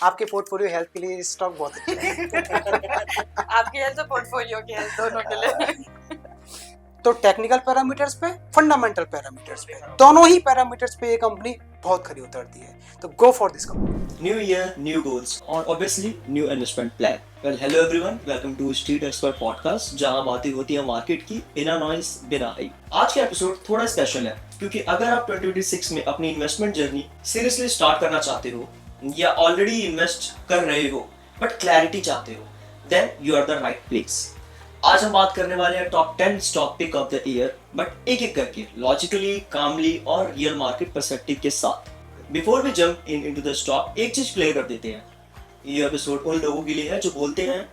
आपके portfolio health के लिए स्टॉक बहुत अच्छा है। आपकी हेल्थ और पोर्टफोलियो की हेल्थ दोनों के लिए। तो टेक्निकल पैरामीटर्स पे, फंडामेंटल पैरामीटर्स पे, दोनों ही पैरामीटर्स पे ये कंपनी बहुत खरी उतरती है। तो go for this company. New year, new goals, और obviously new investment plan. Well, hello everyone, welcome to Street Expert Podcast, जहां बातें होती है मार्केट की बिना नॉइस बिना हाइप। आज का एपिसोड थोड़ा स्पेशल है क्योंकि अगर आप 2026 में अपनी इन्वेस्टमेंट जर्नी सीरियसली स्टार्ट करना चाहते हो या ऑलरेडी इन्वेस्ट कर रहे हो बट क्लैरिटी चाहते हो, then you are the right place. आज हम बात करने वाले हैं top 10 stock pick of the year, but एक एक करके लॉजिकली, कामली और रियल मार्केट पर्सपेक्टिव के साथ। Before we jump into the stock, एक चीज क्लियर कर देते हैं, ये एपिसोड उन लोगों के लिए है जो बोलते हैं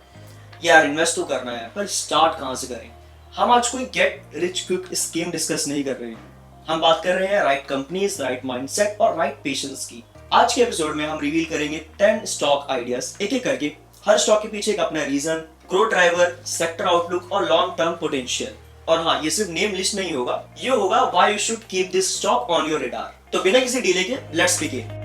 यार इन्वेस्ट तो करना है पर स्टार्ट कहाँ से करें। हम आज कोई get rich quick scheme discuss नहीं कर रहे हैं, हम बात कर रहे हैं राइट कंपनीज, राइट माइंडसेट और राइट पेशेंस की। आज के एपिसोड में हम रिवील करेंगे 10 स्टॉक आइडियाज एक एक करके, हर स्टॉक के पीछे एक अपना reason, growth driver, sector outlook और लॉन्ग टर्म पोटेंशियल। और हाँ, ये सिर्फ नेम लिस्ट नहीं होगा, ये होगा why you should keep this stock on your radar. तो बिना किसी डिले के लेट्स बिगिन।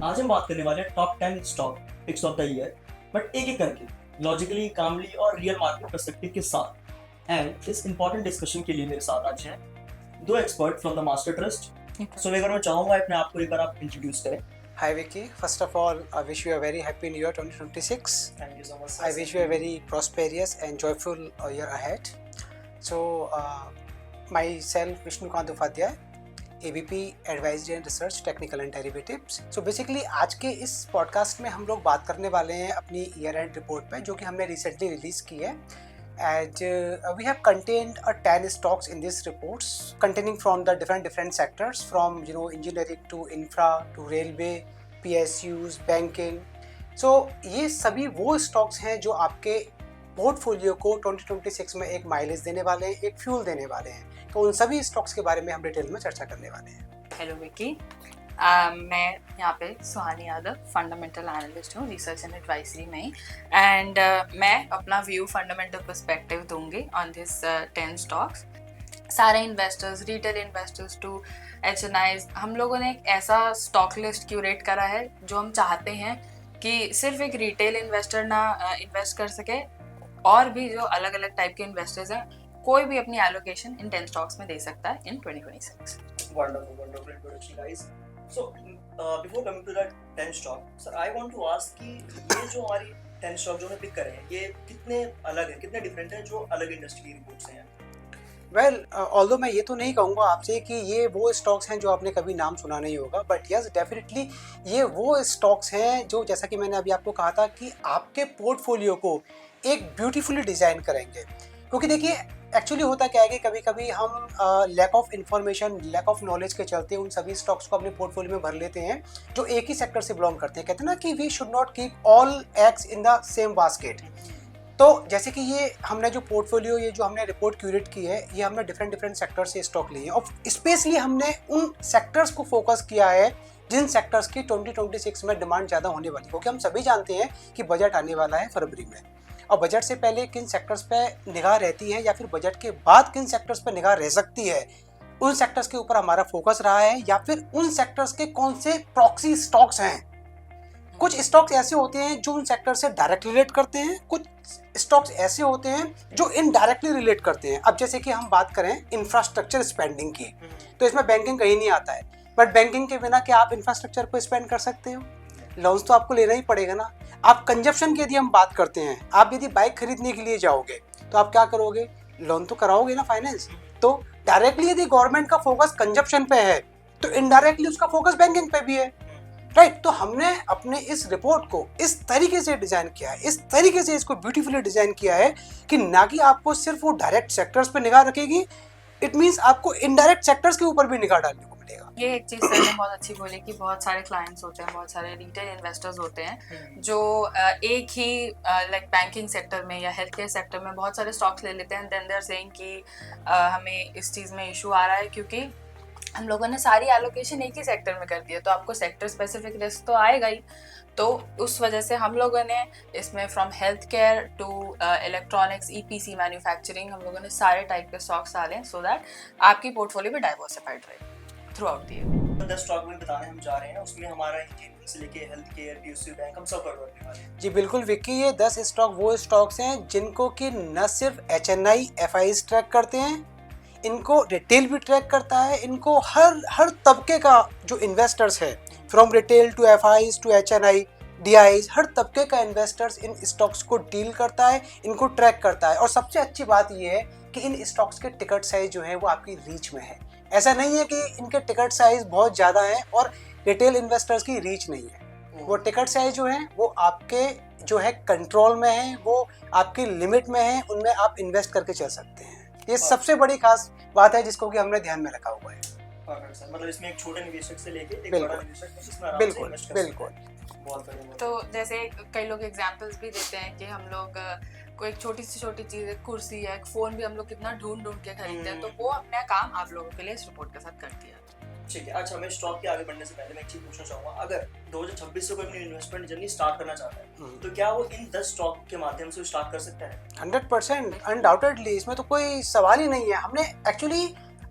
आज हम बात करने वाले हैं top 10 stock picks of the year, but एक एक करके लॉजिकली, कामली और रियल मार्केट पर्सपेक्टिव के साथ। एंड इस इंपॉर्टेंट डिस्कशन के लिए मेरे साथ आज हैं दो expert from the Master Trust. So मैं चाहूंगा अपने आप को एक बार आप इंट्रोड्यूस करें। Hi Vicky, first of all, I wish you a very happy new year 2026. Thank you so much. I wish you a very prosperous and joyful year ahead. So, myself Vishnukant Upadhyay, ABP Advisory and Research Technical and Derivatives. So basically आज के इस podcast में हम लोग बात करने वाले हैं अपनी ईयर एंड रिपोर्ट पे, जो कि हमने रिसेंटली रिलीज़ की है। And we have contained 10 stocks in these reports, containing from the different sectors, from engineering to infra to railway, PSUs, banking. So ये सभी वो stocks हैं जो आपके पोर्टफोलियो को 2026 में एक माइलेज देने वाले हैं, एक फ्यूल देने वाले हैं। तो उन सभी स्टॉक्स के बारे में हम डिटेल में चर्चा करने वाले हैं। हेलो विकी, मैं यहाँ पे सुहानी यादव, फंडामेंटल एनालिस्ट हूँ रिसर्च एंड एडवाइजरी में ही। एंड मैं अपना व्यू फंडामेंटल पर्सपेक्टिव दूंगी ऑन दिस 10 स्टॉक्स। सारे investors, retail investors to HNIs, हम लोगों ने एक ऐसा स्टॉक लिस्ट क्यूरेट करा है जो हम चाहते हैं कि सिर्फ एक रिटेल इन्वेस्टर ना इन्वेस्ट कर सके, और भी जो अलग अलग टाइप के इन्वेस्टर्स हैं, कोई भी अपनी एलोकेशन इन 10 स्टॉक्स में दे सकता है इन 2026। Wonderful introduction, guys. So, before coming to the 10 stock, sir, I want to ask कि ये जो हमारी 10 stock जो हमने पिक करे हैं, ये कितने अलग हैं, कितने डिफरेंट हैं जो अलग इंडस्ट्री की रिपोर्ट से हैं? वेल, ऑल्दो मैं ये तो नहीं कहूँगा आपसे कि ये वो स्टॉक्स हैं जो आपने कभी नाम सुना नहीं होगा, बट यस डेफिनेटली ये वो स्टॉक्स हैं जो, जैसा कि मैंने अभी आपको कहा था, कि आपके पोर्टफोलियो को एक ब्यूटीफुली डिज़ाइन करेंगे। क्योंकि देखिए, एक्चुअली होता क्या है कि कभी कभी हम lack of information, lack of knowledge के चलते उन सभी स्टॉक्स को अपने पोर्टफोलियो में भर लेते हैं जो एक ही सेक्टर से बिलोंग करते हैं। कहते हैं ना कि we should not keep all eggs in the same basket. तो जैसे कि ये हमने जो पोर्टफोलियो, ये जो हमने रिपोर्ट क्यूरेट की है, ये हमने डिफरेंट सेक्टर से स्टॉक लिए हैं, और स्पेशली हमने उन सेक्टर्स को फोकस किया है जिन सेक्टर्स की 2026 में डिमांड ज़्यादा होने वाली है। क्योंकि हम सभी जानते हैं कि बजट आने वाला है फरवरी में, और बजट से पहले किन सेक्टर्स पे निगाह रहती है या फिर बजट के बाद किन सेक्टर्स पे निगाह रह सकती है, उन सेक्टर्स के ऊपर हमारा फोकस रहा है, या फिर उन सेक्टर्स के कौन से प्रॉक्सी स्टॉक्स हैं। कुछ स्टॉक्स ऐसे होते हैं जो उन सेक्टर से डायरेक्ट रिलेट करते हैं, कुछ स्टॉक्स ऐसे होते हैं जो इनडायरेक्टली रिलेट करते हैं। अब जैसे कि हम बात करें इंफ्रास्ट्रक्चर स्पेंडिंग की, तो इसमें बैंकिंग कहीं नहीं आता है, बट बैंकिंग के बिना क्या आप इंफ्रास्ट्रक्चर पर स्पेंड कर सकते हो? लोन्स तो आपको लेना ही पड़ेगा ना। आप कंजप्शन की यदि हम बात करते हैं, आप यदि बाइक खरीदने के लिए जाओगे तो आप क्या करोगे? लोन तो कराओगे ना, फाइनेंस। तो डायरेक्टली यदि गवर्नमेंट का फोकस कंजप्शन पे है तो इनडायरेक्टली उसका फोकस बैंकिंग पे भी है, राइट। तो हमने अपने इस रिपोर्ट को इस तरीके से डिजाइन किया है, इस तरीके से इसको ब्यूटीफुली डिजाइन किया है कि ना कि आपको सिर्फ वो डायरेक्ट सेक्टर्स पे निगाह रखेगी, इट मींस आपको इनडायरेक्ट सेक्टर्स के ऊपर भी निगाह डालने को मिलेगा। ये एक चीज़ सर ने बहुत अच्छी बोली कि बहुत सारे क्लाइंट्स होते हैं, बहुत सारे रिटेल इन्वेस्टर्स होते हैं जो एक ही लाइक बैंकिंग सेक्टर में या हेल्थ केयर सेक्टर में बहुत सारे स्टॉक्स ले लेते हैं, देन दे आर सेइंग कि हमें इस चीज़ में इशू आ रहा है क्योंकि हम लोगों ने सारी एलोकेशन एक ही सेक्टर में कर दी है। तो आपको सेक्टर स्पेसिफिक रिस्क तो आएगा ही, तो उस वजह से हम लोगों ने इसमें from health care to electronics, EPC, manufacturing, हम लोगों ने सारे टाइप के स्टॉक्स डाले सो दैट आपकी पोर्टफोलियो भी डाइवर्सिफाइड रहे throughout the year. 10 stock में बताने हम जा रहे हैं, उसमें हमारा इंजीनियरिंग से लेके हेल्थ केयर, पीएसयू बैंक, हम सब कवर करने वाले हैं। जी बिल्कुल विक्की, ये 10 स्टॉक वो स्टॉक्स हैं जिनको कि न सिर्फ HNI FIs ट्रैक करते हैं, इनको रिटेल भी ट्रैक करता है। इनको हर तबके का जो इन्वेस्टर्स है, from retail to FIs to HNI DIs, हर तबके का इन्वेस्टर्स इन स्टॉक्स को डील करता है, इनको ट्रैक करता है। और सबसे अच्छी बात यह है कि इन स्टॉक्स के टिकट साइज जो है वो आपकी रीच में है। ऐसा नहीं है कि इनके टिकट साइज बहुत ज़्यादा है और रिटेल इन्वेस्टर्स की रीच नहीं है। वो टिकट साइज जो है वो आपके जो है कंट्रोल में है, वो आपकी लिमिट में है, उनमें आप इन्वेस्ट करके चल सकते हैं। ये सबसे बड़ी खास बात है जिसको कि हमने ध्यान में रखा हुआ है। मतलब इसमें एक छोटे निवेशक से लेके एक बिल्कुल, बड़ा निवेशक इसमें आराम से बिल्कुल invest कर सकता है। बिल्कुल। बहुत बढ़िया। तो जैसे कई लोग एग्जांपल्स भी देते हैं कि हम लोग कोई एक छोटी से छोटी चीज़, एक कुर्सी है, एक फ़ोन भी हम लोग कितना ढूंढ के खरीदते हैं, तो वो अपना काम आप लोगों के लिए इस रिपोर्ट के साथ करती है। ठीक है, अच्छा मैं स्टॉक के आगे बढ़ने से पहले मैं एक चीज पूछना चाहूंगा, अगर 2026 से कोई अपनी इन्वेस्टमेंट जर्नी स्टार्ट करना चाहता है तो क्या वो इन 10 स्टॉक के माध्यम से स्टार्ट कर सकता है? 100% अनडाउटेडली, इसमें तो कोई सवाल ही नहीं है। हमने एक्चुअली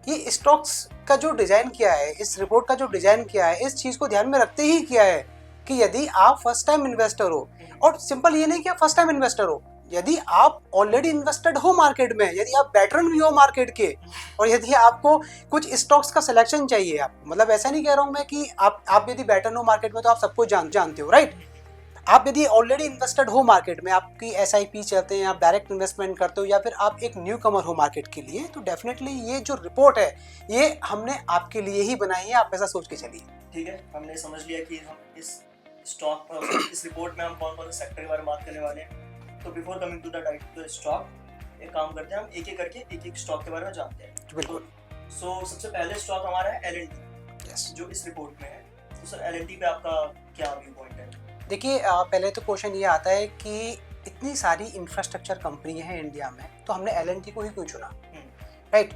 ये स्टॉक्स का जो डिज़ाइन किया है, इस रिपोर्ट का जो डिज़ाइन किया है, इस चीज़ को ध्यान में रखते ही किया है कि यदि आप फर्स्ट टाइम इन्वेस्टर हो, और सिंपल ये नहीं कि आप फर्स्ट टाइम इन्वेस्टर हो, यदि आप ऑलरेडी इन्वेस्टेड हो मार्केट में, यदि आप वेटरन भी हो मार्केट के, और यदि आपको कुछ स्टॉक्स का सिलेक्शन चाहिए, आप मतलब ऐसा नहीं कह रहा हूँ मैं कि आप यदि वेटरन हो मार्केट में तो आप सबको जानते हो, राइट। आप यदि ऑलरेडी इन्वेस्टेड हो मार्केट में, आपकी SIP चलते हैं, आप डायरेक्ट इन्वेस्टमेंट करते हो, या फिर आप एक न्यू कमर हो मार्केट के लिए, तो डेफिनेटली ये जो रिपोर्ट है ये हमने आपके लिए ही बनाई है, आप ऐसा सोच के चलिए। ठीक है, हमने समझ लिया कि हम इस स्टॉक इस रिपोर्ट में हम कौन कौन से सेक्टर के बारे में बात करने वाले हैं। तो before coming to the stock, एक काम करते हैं, हम एक एक करके एक स्टॉक के बारे में जानते हैं। बिल्कुल। सो सबसे पहले स्टॉक हमारा है L&T, यस। जो इस रिपोर्ट में है। तो सर L&T पे आपका क्या व्यू पॉइंट है? देखिए, पहले तो क्वेश्चन ये आता है कि इतनी सारी इंफ्रास्ट्रक्चर कंपनी है इंडिया में, तो हमने L&T को ही क्यों चुना, राइट।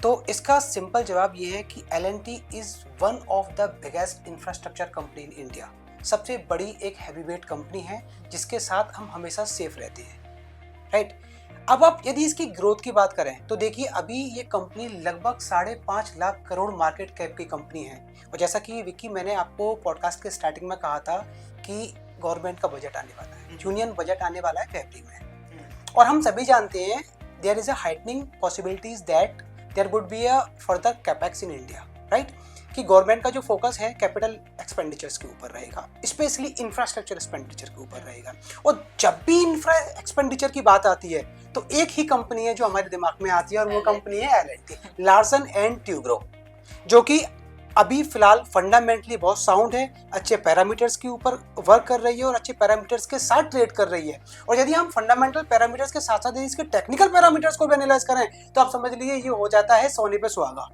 तो इसका सिंपल जवाब ये है कि L&T is one of the biggest infrastructure company in India. सबसे बड़ी एक हैवीवेट कंपनी है जिसके साथ हम हमेशा सेफ रहते हैं, राइट। अब आप यदि इसकी ग्रोथ की बात करें तो देखिए, अभी ये कंपनी लगभग 5.5 लाख करोड़ मार्केट कैप की कंपनी है। और जैसा कि विक्की, मैंने आपको पॉडकास्ट के स्टार्टिंग में कहा था कि गवर्नमेंट का बजट आने वाला है, यूनियन बजट आने वाला है फरवरी में, और हम सभी जानते हैं there is a heightening possibilities that there would be a further capex in India, right. कि गवर्नमेंट का जो फोकस है कैपिटल एक्सपेंडिचर्स के ऊपर रहेगा, स्पेशली इंफ्रास्ट्रक्चर एक्सपेंडिचर के ऊपर रहेगा। और जब भी इंफ्रा एक्सपेंडिचर की बात आती है तो एक ही कंपनी है जो हमारे दिमाग में आती है, और वो कंपनी है L&T, लार्सन एंड ट्यूब्रो, जो कि अभी फिलहाल फंडामेंटली बहुत साउंड है, अच्छे पैरामीटर्स के ऊपर वर्क कर रही है और अच्छे पैरामीटर्स के साथ ट्रेड कर रही है। और यदि हम फंडामेंटल पैरामीटर्स के साथ साथ इसके टेक्निकल पैरामीटर्स को भी एनालाइज करें तो आप समझ लीजिए ये हो जाता है सोने पे सुहागा,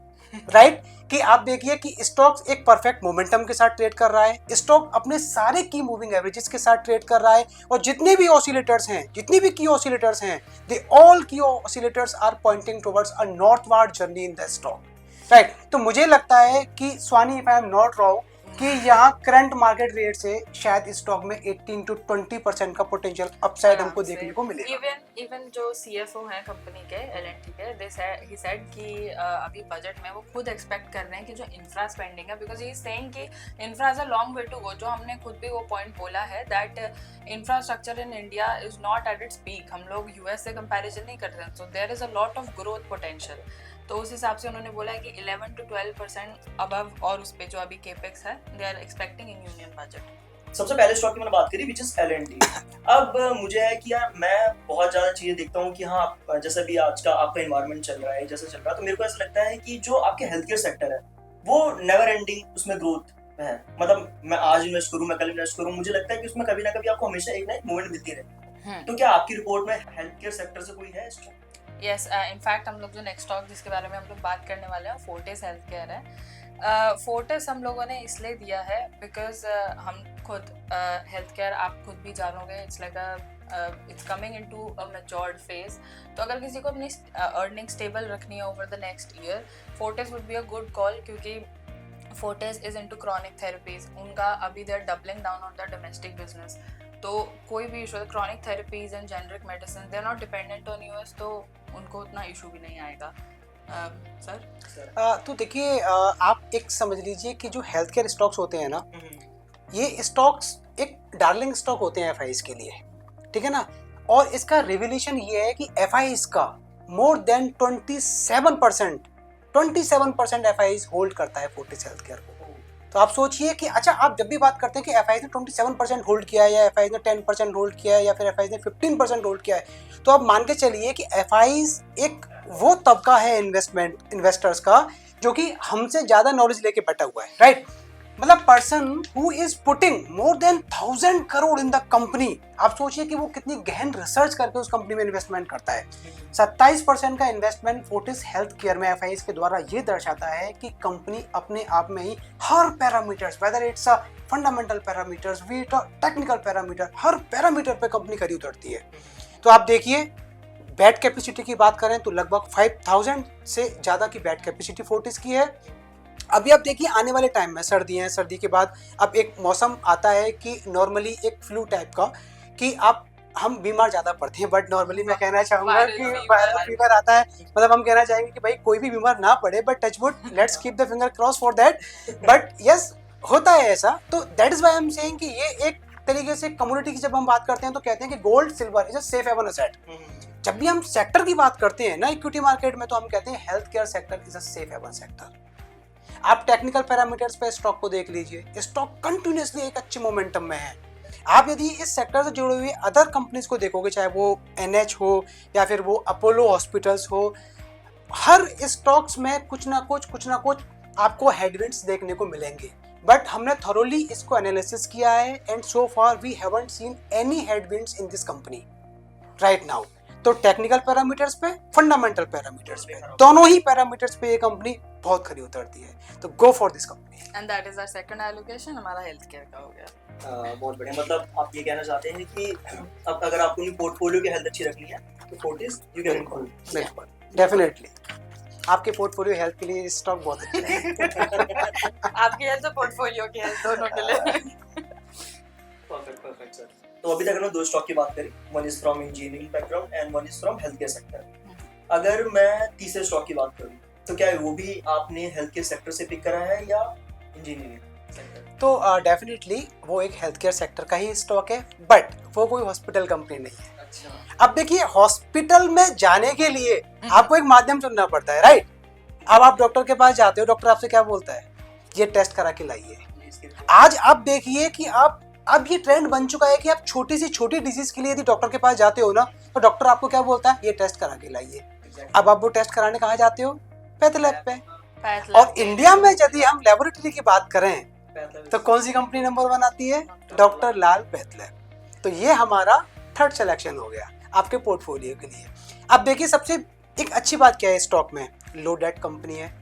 राइट। कि आप देखिए कि स्टॉक एक परफेक्ट मोमेंटम के साथ ट्रेड कर रहा है, स्टॉक अपने सारे की मूविंग एवरेजेस के साथ ट्रेड कर रहा है, और जितने भी ऑसिलेटर्स हैं, जितनी भी की ऑसिलेटर्स हैं, they all key oscillators are pointing towards a northward journey in the stock, right. तो मुझे लगता है कि Swani, if I am not wrong, कि यहाँ करंट मार्केट रेट से शायद इस स्टॉक में 18 to 20% का पोटेंशियल अपसाइड हमको देखने को मिलेगा। इवन जो CFO हैं कंपनी के, L&T के, he said कि अभी बजट में वो खुद एक्सपेक्ट कर रहे हैं कि जो इंफ्रा स्पेंडिंग है, बिकॉज ही इज सेइंग कि infra is a long way to go, जो हमने खुद भी वो पॉइंट बोला है that infrastructure in India is not at its peak. हम लोग US से कंपैरिजन नहीं करते हैं, so there is a lot of growth potential. तो उस हिसाब से उन्होंने बोला है कि 11 to 12% अबव, और उस पे जो अभी केपेक्स है they are expecting in union budget. सबसे पहले स्टॉक की मैंने बात करी विच इज L&T। अब मुझे है कि यार मैं बहुत ज्यादा चीजें देखता हूँ कि हाँ, जैसे भी आज का आपका एनवायरनमेंट चल रहा है, जैसे चल रहा है, तो मेरे को ऐसा लगता है कि जो आपके हेल्थ केयर सेक्टर है वो नेवर एंडिंग उसमें ग्रोथ है। मतलब मैं आज इन्वेस्ट करूँ, मैं कल इन्वेस्ट करूँ, मुझे लगता है कि उसमें कभी ना कभी आपको हमेशा एक ना एक मूवमेंट मिलती रहे। तो क्या आपकी रिपोर्ट में हेल्थ केयर सेक्टर से कोई है स्टॉक? यस, इनफैक्ट हम लोग जो नेक्स्ट स्टॉक जिसके बारे में हम लोग बात करने वाले हैं फोर्टिस हेल्थ केयर है। फोर्टिस हम लोगों ने इसलिए दिया है बिकॉज हम खुद हेल्थ केयर, आप खुद भी जानोगे, it's like it's coming into a matured phase. तो अगर किसी को अपनी अर्निंग स्टेबल रखनी है over the next year, Fortis would be a good call, क्योंकि Fortis is into chronic therapies. उनका अभी they are doubling down on the domestic business. तो कोई भी issue, chronic therapies and generic medicines, they are not dependent on US, तो उनको उतना issue भी नहीं आएगा. सर तो देखिए आप एक समझ लीजिए कि जो हेल्थ केयर स्टॉक्स होते हैं ना, ये स्टॉक्स एक डार्लिंग स्टॉक होते हैं एफआईज के लिए, ठीक है ना. और इसका रिवोल्यूशन ये है कि एफआईज का मोर देन 27% एफआईज होल्ड करता है फोर्टिस हेल्थ केयर को. तो आप सोचिए कि अच्छा, आप जब भी बात करते हैं कि एफआईज ने 27% होल्ड किया है या एफआईज ने 10% होल्ड किया है या फिर एफआईज ने 15% होल्ड किया है, तो आप मान के चलिए कि एफआईज एक वो तबका है इन्वेस्टर्स का जो कि हमसे ज्यादा नॉलेज लेके बैठा हुआ है, राइट. मतलब person who is putting more than 1000 crore in the company. आप सोचिए कि वो कितनी गहन रिसर्च करके उस कंपनी में इन्वेस्टमेंट करता है. 27% का इन्वेस्टमेंट फोर्टिस हेल्थ केयर में एफआईज के द्वारा ये दर्शाता है कि कंपनी अपने आप में ही हर parameters, whether it's a fundamental parameters, be it technical parameter, हर पैरामीटर पे कंपनी खरी उतरती है. तो आप देखिए बेड कैपेसिटी की बात करें तो लगभग 5000 से ज़्यादा की बेड कैपेसिटी फोर्टिस की है. अभी आप देखिए आने वाले टाइम में सर्दी है, सर्दी के बाद अब एक मौसम आता है कि नॉर्मली एक फ्लू टाइप का कि हम बीमार ज़्यादा पड़ते हैं, बट नॉर्मली मैं कहना चाहूँगा कि वायरल फीवर आता है. मतलब हम कहना चाहेंगे कि भाई कोई भी बीमार ना पड़े, but touch wood, let's keep the finger cross for that. But yes, होता है ऐसा. तो that is why I am saying कि ये एक तरीके से कम्युनिटी की जब हम बात करते हैं तो कहते हैं कि gold silver is a safe haven asset. जब भी हम सेक्टर की बात करते हैं ना इक्विटी मार्केट में, तो हम कहते हैं health care sector is a safe haven sector. आप टेक्निकल पैरामीटर्स पे स्टॉक को देख लीजिए, स्टॉक कंटिन्यूअसली एक अच्छे मोमेंटम में है. आप यदि इस सेक्टर से जुड़े हुए अदर कंपनीज को देखोगे, चाहे वो एनएच हो या फिर वो अपोलो हॉस्पिटल्स हो, हर स्टॉक्स में कुछ ना कुछ आपको हेडविंड्स देखने को मिलेंगे. बट हमने थॉरोली इसको एनालिसिस किया है and so far we haven't seen any headwinds in this company right now. तो टेक्निकल पैरामीटर्स पे, फंडामेंटल पैरामीटर्स पे, दोनों ही पैरामीटर्स पे ये कंपनी बहुत खरी उतरती है. तो go for this company. And that is our second allocation. हमारा हेल्थ केयर का हो गया. बहुत बढ़िया. मतलब आप ये कहना चाहते हैं कि अब अगर आपको अपनी पोर्टफोलियो की हेल्थ अच्छी रखनी है तो फोर्टिस यू कैन कॉल. बिल्कुल, डेफिनेटली आपके पोर्टफोलियो हेल्थ के लिए स्टॉक बहुत अच्छा है. आपकी हेल्थ और पोर्टफोलियो की हेल्थ दोनों के लिए. Perfect sir. तो अभी तक हमने दो स्टॉक की बात करी, one is from engineering background and one is from health care sector. अगर मैं तीसरे स्टॉक की बात करूं तो क्या वो भी आपने हेल्थ केयर सेक्टर से पिक करा है या इंजीनियरिंग सेक्टर? तो डेफिनेटली वो एक हेल्थ केयर सेक्टर का ही स्टॉक है, बट वो कोई हॉस्पिटल कंपनी नहीं है. अच्छा. अब देखिए हॉस्पिटल में जाने के लिए आपको एक माध्यम चुनना पड़ता है, राइट. अब आप डॉक्टर के पास जाते हो, डॉक्टर आपसे क्या बोलता है, ये टेस्ट करा के लाइए. आज आप देखिए कि अब ये ट्रेंड बन चुका है कि आप छोटी से छोटी डिजीज के लिए यदि डॉक्टर के पास जाते हो ना, तो डॉक्टर आपको क्या बोलता है, ये टेस्ट करा के लाइए. अब आप वो टेस्ट कराने कहाँ जाते हो, पैथ लैब पे. और इंडिया में यदि हम लेबोरेटरी की बात करें तो कौन सी कंपनी नंबर 1 आती है, डॉक्टर लाल पैथ लैब. तो ये हमारा थर्ड सिलेक्शन हो गया आपके पोर्टफोलियो के लिए. अब देखिए सबसे एक अच्छी बात क्या है स्टॉक में, लो डेट कंपनी है,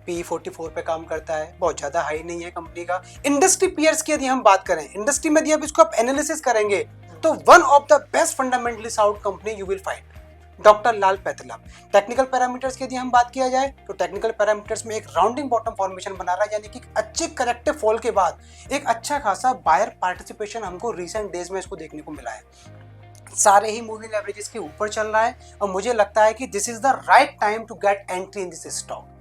P 44 पे काम करता है, बहुत ज़्यादा हाई नहीं है कंपनी का. इंडस्ट्री पीयर्स की यदि हम बात करें, इंडस्ट्री में यदि आप इसको एनालिसिस करेंगे तो one of the best fundamentally sound company you will find doctor Lal path lab. Technical parameters की यदि हम बात किया जाए तो टेक्निकल पैरामीटर्स में एक राउंडिंग बॉटम फॉर्मेशन बना रहा है, यानी कि अच्छे करेक्टिव फॉल के बाद एक अच्छा खासा बायर पार्टिसिपेशन हमको रिसेंट डेज में इसको देखने को मिला है. सारे ही मूविंग एवरेजेस के ऊपर चल रहा है और मुझे लगता है कि this is the right time to get entry in this stock.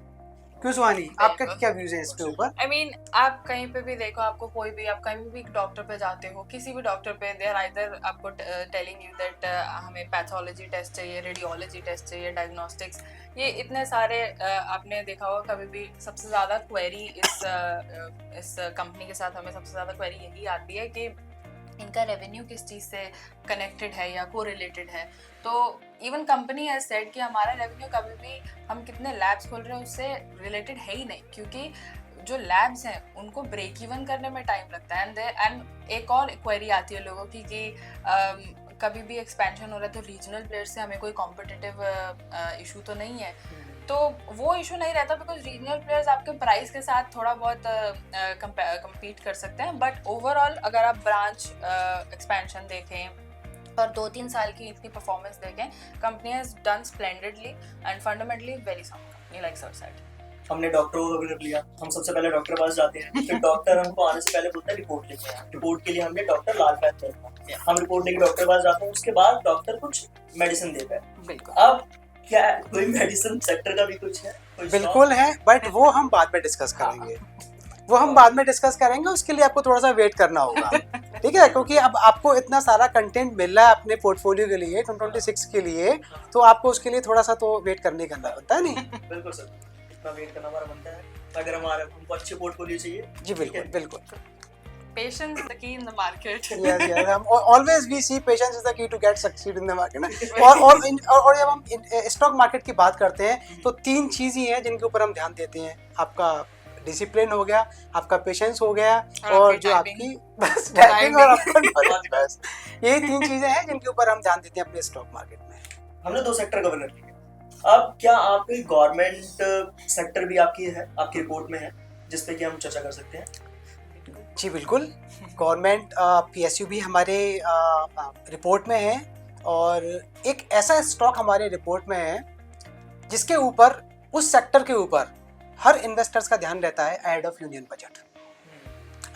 क्यों सुहानी, आपका क्या व्यूज है इसके ऊपर? I mean, आप कहीं पे भी देखो, आपको कोई भी, आप कहीं भी डॉक्टर पे जाते हो, किसी भी डॉक्टर पे, दे आर आइदर आपको टेलिंग यू दैट हमें पैथोलॉजी टेस्ट चाहिए, रेडियोलॉजी टेस्ट चाहिए, डायग्नोस्टिक्स, ये इतने सारे आपने देखा होगा. कभी भी सबसे ज़्यादा क्वेरी इस कंपनी के साथ हमें सबसे ज़्यादा क्वेरी यही आती है कि इनका रेवेन्यू किस चीज़ से कनेक्टेड है या को रिलेटेड है. तो इवन कंपनी हैज सेड कि हमारा रेवेन्यू कभी भी, हम कितने लैब्स खोल रहे हैं उससे रिलेटेड है ही नहीं, क्योंकि जो लैब्स हैं उनको ब्रेक इवन करने में टाइम लगता है. एंड एक और क्वेरी आती है लोगों की कि कभी भी एक्सपेंशन हो रहा है तो रीजनल प्लेयर से हमें कोई कॉम्पिटिटिव इशू तो नहीं है. तो वो इशू नहीं रहता, बिकॉज रीजनल प्लेयर्स आपके प्राइस के साथ थोड़ा बहुत कम्पीट कर सकते हैं. बट ओवरऑल अगर आप ब्रांच एक्सपेंशन देखें और 2-3 साल की इनकी परफॉर्मेंस देखें, company has done splendidly and fundamentally very sound company like सरसैट. हमने डॉक्टरों को रख लिया, हम सबसे पहले डॉक्टर के पास जाते हैं, फिर डॉक्टर हमको आने से पहले बोलता है रिपोर्ट लेके आए, रिपोर्ट के लिए हमने डॉक्टर लाल पैथ करता, हम रिपोर्ट लेके डॉक्टर के पास जाते हैं, उसके बाद डॉक्टर कुछ मेडिसिन देता है। बिल्कुल। अब क्या कोई मेडिसिन सेक्टर का भी कुछ है? कोई बिल्कुल है, बट वो हम बाद में डिस्कस करेंगे, वो हम बाद में डिस्कस करेंगे, उसके लिए आपको थोड़ा सा वेट करना होगा, ठीक है, क्योंकि अब आपको इतना सारा कंटेंट मिल रहा है अपने पोर्टफोलियो के लिए 2026 के लिए, तो आपको उसके लिए थोड़ा सा तो वेट करना बनता है नहीं? बिल्कुल सर, इतना वेट करना हमारा बनता है अगर हमको अच्छे पोर्टफोलियो चाहिए। जी बिल्कुल बिल्कुल। Patience is the key in the market. Yes, yes. Always we see patience is the key to get succeed in the market ना। और जब हम स्टॉक मार्केट की बात करते हैं तो तीन चीज ही हैं जिनके ऊपर हम ध्यान देते हैं, आपका डिसिप्लिन हो गया, आपका पेशेंस हो गया, और जो आपकी बस टाइमिंग और आपका बस, यही तीन चीजें हैं जिनके ऊपर हम ध्यान देते हैं अपने स्टॉक मार्केट में। हमने 2 सेक्टर कवर कर लिए, अब क्या आपकी गवर्नमेंट सेक्टर भी आपकी है, आपकी रिपोर्ट में है, जिस पे कि हम चर्चा कर सकते हैं? जी बिल्कुल, गवर्नमेंट PSU भी हमारे रिपोर्ट में है, और एक ऐसा स्टॉक हमारे रिपोर्ट में है जिसके ऊपर, उस सेक्टर के ऊपर हर इन्वेस्टर्स का ध्यान रहता है एड ऑफ यूनियन बजट।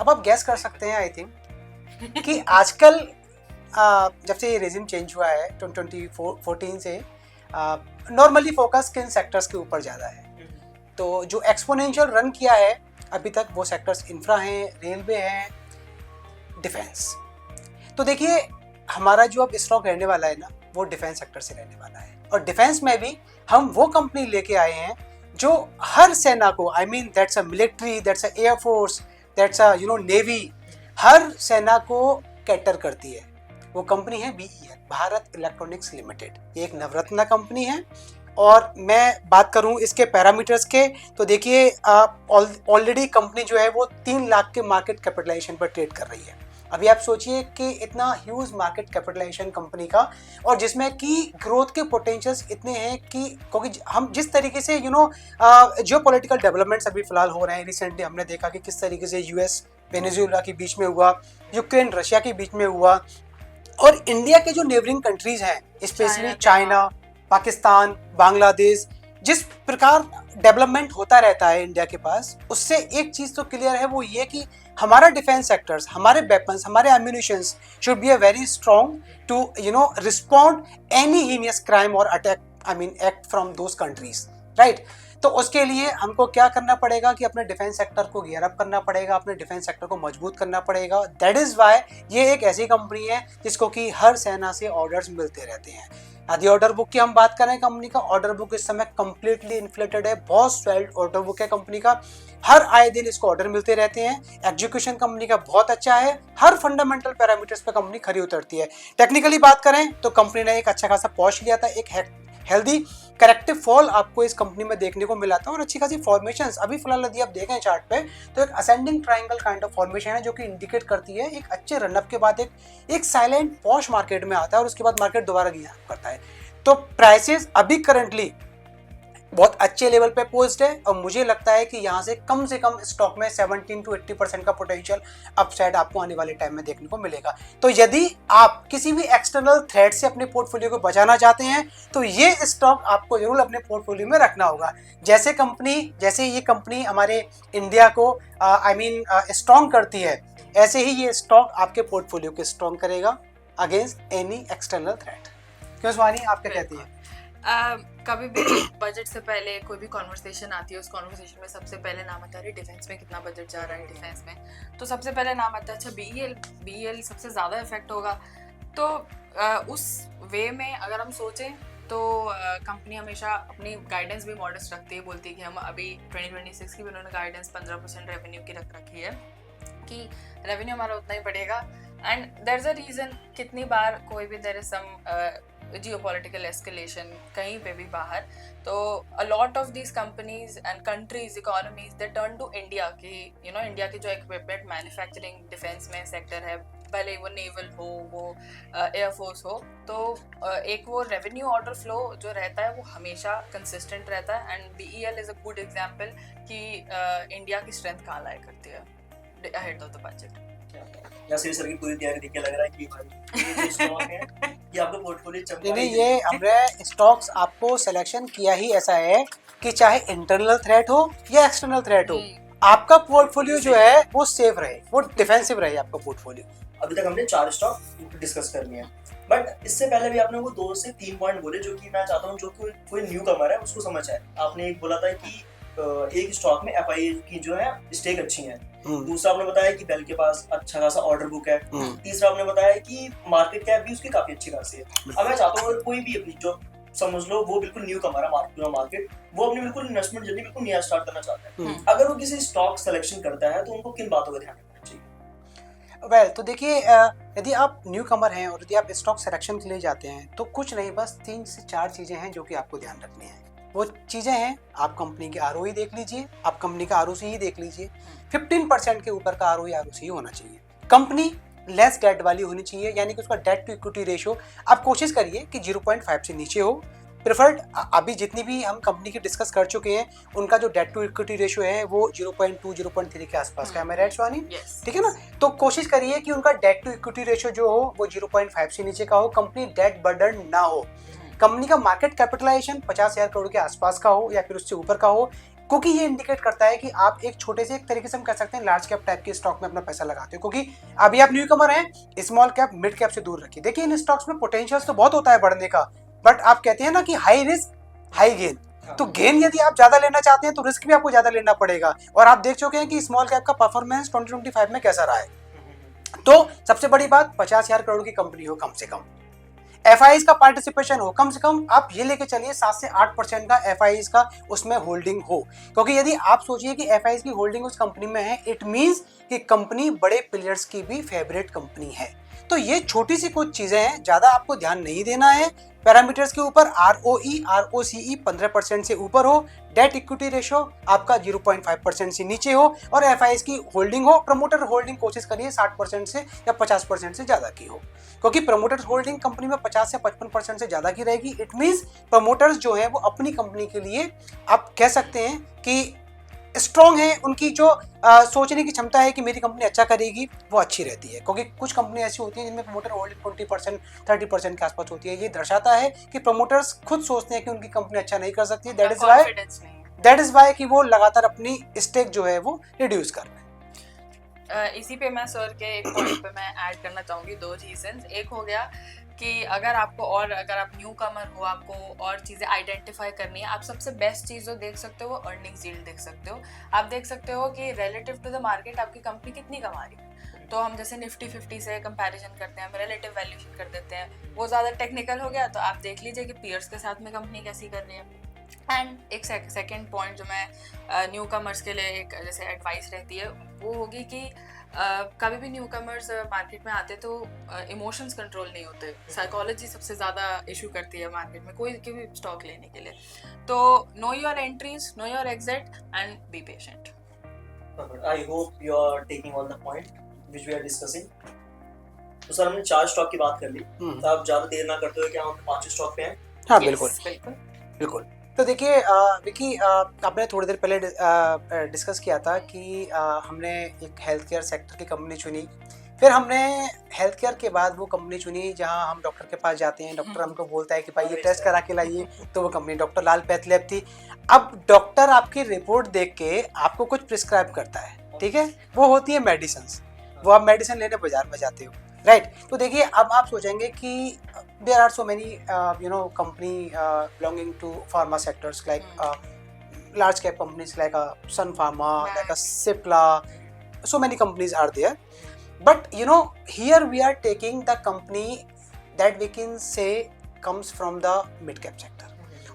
अब आप गैस कर सकते हैं आई थिंक कि आजकल जब से ये रेजिम चेंज हुआ है 2014 से, नॉर्मली फोकस किन सेक्टर्स के ऊपर ज़्यादा है, तो जो एक्सपोनेंशियल रन किया है अभी तक वो सेक्टर्स इंफ्रा हैं, रेलवे हैं, डिफेंस। तो देखिए हमारा जो अब स्टॉक रहने वाला है ना, वो डिफेंस सेक्टर से रहने वाला है, और डिफेंस में भी हम वो कंपनी लेके आए हैं जो हर सेना को, I mean that's a military, that's a air force, that's a navy, हर सेना को कैटर करती है। वो कंपनी है BEL, भारत इलेक्ट्रॉनिक्स लिमिटेड। ये एक नवरत्न कंपनी है, और मैं बात करूं इसके पैरामीटर्स के, तो देखिए ऑलरेडी कंपनी जो है वो 3 लाख के मार्केट कैपिटलाइजेशन पर ट्रेड कर रही है। अभी आप सोचिए कि इतना ह्यूज मार्केट कैपिटलाइजेशन कंपनी का, और जिसमें कि ग्रोथ के पोटेंशियल्स इतने हैं कि, क्योंकि हम जिस तरीके से जियो पॉलिटिकल डेवलपमेंट्स अभी फिलहाल हो रहे हैं, रिसेंटली हमने देखा कि किस तरीके से US वेनेजुएला के बीच में हुआ, यूक्रेन रशिया के बीच में हुआ, और इंडिया के जो नेबरिंग कंट्रीज हैं, स्पेशली चाइना, पाकिस्तान, बांग्लादेश, जिस प्रकार डेवलपमेंट होता रहता है इंडिया के पास, उससे एक चीज तो क्लियर है, वो ये कि हमारा डिफेंस सेक्टर्स, हमारे वेपन्स, हमारे ammunitions should be a very strong to respond any heinous crime और attack, I mean act from those countries, right. तो उसके लिए हमको क्या करना पड़ेगा कि अपने डिफेंस सेक्टर को गियर अप करना पड़ेगा, अपने डिफेंस सेक्टर को मजबूत करना पड़ेगा। दैट इज वाई ये एक ऐसी कंपनी है जिसको कि हर सेना से ऑर्डर्स मिलते रहते हैं। यदि ऑर्डर बुक की हम बात करें, कंपनी का ऑर्डर बुक इस समय कंप्लीटली इन्फ्लेटेड है, बहुत स्वेल्ड ऑर्डर बुक है कंपनी का, हर आए दिन इसको ऑर्डर मिलते रहते हैं। एग्जीक्यूशन कंपनी का बहुत अच्छा है, हर फंडामेंटल पैरामीटर्स पे कंपनी खरी उतरती है। टेक्निकली बात करें तो कंपनी ने एक अच्छा खासा पॉश लिया था, एक हेल्दी करेक्टिव फॉल आपको इस कंपनी में देखने को मिला था, और अच्छी खासी फॉर्मेशंस अभी फिलहाल यदि आप देखें चार्ट पे तो एक ascending triangle kind of formation है, जो कि इंडिकेट करती है एक अच्छे रनअप के बाद एक साइलेंट पॉश मार्केट में आता है, और उसके बाद मार्केट दोबारा गियर अप करता है। तो प्राइसेस अभी करंटली बहुत अच्छे लेवल पे पोस्ट है, और मुझे लगता है कि यहाँ से कम स्टॉक में 17 to 80% का पोटेंशियल अपसाइड आपको आने वाले टाइम में देखने को मिलेगा। तो यदि आप किसी भी एक्सटर्नल थ्रेट से अपने पोर्टफोलियो को बचाना चाहते हैं तो ये स्टॉक आपको जरूर अपने पोर्टफोलियो में रखना होगा। जैसे ये कंपनी हमारे इंडिया को स्ट्रॉन्ग करती है, ऐसे ही ये स्टॉक आपके पोर्टफोलियो को स्ट्रॉन्ग करेगा अगेंस्ट एनी एक्सटर्नल थ्रेट। क्यों स्वानी, आप क्या कहती हैं? कभी भी बजट से पहले कोई भी कॉन्वर्सेशन आती है, उस कॉन्वर्सेशन में सबसे पहले नाम आता है डिफेंस में कितना बजट जा रहा है डिफेंस में, तो सबसे पहले नाम आता है अच्छा BEL सबसे ज़्यादा इफेक्ट होगा। तो उस वे में अगर हम सोचें तो कंपनी हमेशा अपनी गाइडेंस भी मॉडेस्ट रखती है, बोलती है कि हम अभी 2026 की भी उन्होंने गाइडेंस 15% रेवेन्यू की रख रखी है कि रेवेन्यू हमारा उतना ही बढ़ेगा। And there is a reason, कितनी बार कोई भी there is some geopolitical escalation कहीं पे भी बाहर, तो a lot of these companies and countries economies they turn to India की, इंडिया की जो इक्विपमेंट मैन्युफैक्चरिंग डिफेंस में सेक्टर है, भले वो नेवल हो, वो एयरफोर्स हो, तो एक वो रेवेन्यू ऑर्डर फ्लो जो रहता है वो हमेशा कंसिस्टेंट रहता है। And BEL is a good example कि इंडिया की स्ट्रेंथ कहाँ लाया करती है अहेड ऑफ द बजट। यहाँ से सर की पूरी तैयारी देख के लग रहा है कि भाई ये जो स्टॉक है ये आपका पोर्टफोलियो चमका नहीं ही ये हमने स्टॉक्स आपको सिलेक्शन किया ही ऐसा है कि चाहे इंटरनल थ्रेट हो या एक्सटर्नल थ्रेट हो, आपका पोर्टफोलियो जो है वो सेफ रहे, वो डिफेंसिव रहे आपका पोर्टफोलियो। अभी तक हमने 4 स्टॉक डिस्कस कर लिए हैं, बट इससे पहले भी आपने वो 2 से 3 पॉइंट बोले जो कि मैं चाहता हूँ जो कोई न्यू कमर है उसको समझ आए। आपने एक बोला था कि एक स्टॉक में एफआई की जो है स्टेक अच्छी है, दूसरा आपने बताया कि बेल के पास अच्छा खासा ऑर्डर बुक है, तीसरा आपने बताया कि मार्केट कैप भी उसकी काफी अच्छी खासी है। अब मैं चाहता हूँ कोई भी अपनी जो समझ लो वो बिल्कुल न्यू कमर है मार्केट, वो अपनी बिल्कुल इन्वेस्टमेंट जर्नी बिल्कुल नया स्टार्ट करना चाहता है, अगर वो किसी स्टॉक सिलेक्शन करता है तो उनको किन बातों का ध्यान रखना चाहिए? वेल तो देखिए, यदि आप न्यू कमर हैं और यदि आप स्टॉक सिलेक्शन के लिए जाते हैं तो कुछ नहीं, बस 3 से 4 चीज़ें हैं जो कि आपको ध्यान रखनी है। वो चीज़ें हैं, आप कंपनी के आरओई देख लीजिए, आप कंपनी का आरओसी ही देख लीजिए, 15% के ऊपर का आरओई आरओसी होना चाहिए। कंपनी लेस डेट वाली होनी चाहिए, यानी कि उसका डेट टू इक्विटी रेशियो आप कोशिश करिए कि 0.5 से नीचे हो। प्रेफर्ड, अभी जितनी भी हम कंपनी की डिस्कस कर चुके हैं उनका जो डेट टू इक्विटी रेशियो है वो 0.2 0.3 के आसपास का है, राइट स्वानी? ठीक है ना? तो कोशिश करिए कि उनका डेट टू इक्विटी रेशियो जो हो वो 0.5 से नीचे का हो, कंपनी डेट बर्डन ना हो, कंपनी का मार्केट कैपिटलाइजेशन 50,000 करोड़ के आसपास का हो या फिर उससे ऊपर का हो, क्योंकि ये इंडिकेट करता है कि आप एक छोटे से, एक तरीके से हम कह सकते हैं लार्ज कैप टाइप के स्टॉक में अपना पैसा लगाते हो, क्योंकि अभी आप न्यू कमर हैं, स्मॉल कैप मिड कैप से दूर रखिए। देखिए इन स्टॉक्स में पोटेंशियल तो बहुत होता है बढ़ने का, बट आप कहते हैं ना कि हाई रिस्क हाई गेन, तो गेन यदि आप ज्यादा लेना चाहते हैं तो रिस्क भी आपको ज्यादा लेना पड़ेगा। और आप देख चुके हैं कि स्मॉल कैप का परफॉर्मेंस 2025 में कैसा रहा है। तो सबसे बड़ी बात, 50,000 करोड़ की कंपनी हो कम से कम, एफआईज का पार्टिसिपेशन हो कम से कम, आप ये लेके चलिए 7 से 8% का एफआईज का उसमें होल्डिंग हो, क्योंकि यदि आप सोचिए कि एफआईज की होल्डिंग उस कंपनी में है, इट मींस कि कंपनी बड़े प्लेयर्स की भी फेवरेट कंपनी है। तो ये छोटी सी कुछ चीजें हैं, ज्यादा आपको ध्यान नहीं देना है पैरामीटर्स के ऊपर। आरओई आरओसीई 15% से ऊपर हो, डेट इक्विटी रेशियो आपका 0.5% से नीचे हो और एफआईएस की होल्डिंग हो। प्रमोटर होल्डिंग कोशिश करिए 60% से या 50% से ज्यादा की हो, क्योंकि प्रमोटर होल्डिंग कंपनी में 50 से 55% से ज्यादा की रहेगी। इट मींस प्रमोटर्स जो है वो अपनी कंपनी के लिए आप कह सकते हैं कि स्ट्रॉन्ग है, उनकी जो सोचने की क्षमता है कि मेरी कंपनी अच्छा करेगी वो अच्छी रहती है, क्योंकि कुछ कंपनी ऐसी होती है जिनमें प्रमोटर होल्डिंग 20% 30% के आसपास होती है। ये दर्शाता है कि प्रमोटर्स खुद सोचते हैं कि उनकी कंपनी अच्छा नहीं कर सकती, दैट इज वाई कि वो लगातार अपनी स्टेक जो है वो रिड्यूस कर रहे हैं। इसी पे मैं सर के एक पॉइंट पे मैं ऐड करना चाहूँगी 2 रीजंस। एक हो गया कि अगर आप न्यू कमर हो, आपको और चीज़ें आइडेंटिफाई करनी है, आप सबसे बेस्ट चीज़ जो देख सकते हो वो अर्निंग्स यील्ड देख सकते हो। आप देख सकते हो कि रिलेटिव टू द मार्केट आपकी कंपनी कितनी कमा रही है। तो हम जैसे निफ्टी 50 से कंपैरिजन करते हैं, हम रिलेटिव वैल्यूएशन कर देते हैं, वो ज़्यादा टेक्निकल हो गया। तो आप देख लीजिए कि पीयर्स के साथ में कंपनी कैसी कर रही है। एंड एक सेकेंड पॉइंट जो मैं न्यू कमर्स के लिए एक जैसे एडवाइस रहती है वो होगी कि कभी भी न्यू कमर्स मार्केट में आते तो इमोशंस कंट्रोल नहीं होते, साइकोलॉजी सबसे ज़्यादा इशू करती है मार्केट में कोई भी स्टॉक लेने के लिए। तो know your entries, know your exit and be patient. I hope you are taking all the point which we are discussing. तो सर हमने 4 स्टॉक की बात कर ली, तो आप ज़्यादा देर ना करते हुए क्या हम 5 स्टॉक पे हैं? हाँ बिल्कुल। तो देखिए विकी, आपने थोड़ी देर पहले डिस्कस किया था कि हमने एक हेल्थ केयर सेक्टर की कंपनी चुनी, फिर हमने हेल्थ केयर के बाद वो कंपनी चुनी जहां हम डॉक्टर के पास जाते हैं, डॉक्टर हमको बोलता है कि भाई ये टेस्ट करा के लाइए, तो वो कंपनी डॉक्टर लाल पैथ लैब थी। अब डॉक्टर आपकी रिपोर्ट देख के आपको कुछ प्रिस्क्राइब करता है, ठीक है, वो होती है मेडिसिन, वो आप मेडिसिन लेने बाजार में जाते हो, राइट। तो देखिए अब आप सोचेंगे कि there are so many company belonging to pharma sectors like large cap companies like Sun Pharma, like Cipla, so many companies are there, but here we are taking the company that we can say comes from the mid cap sector,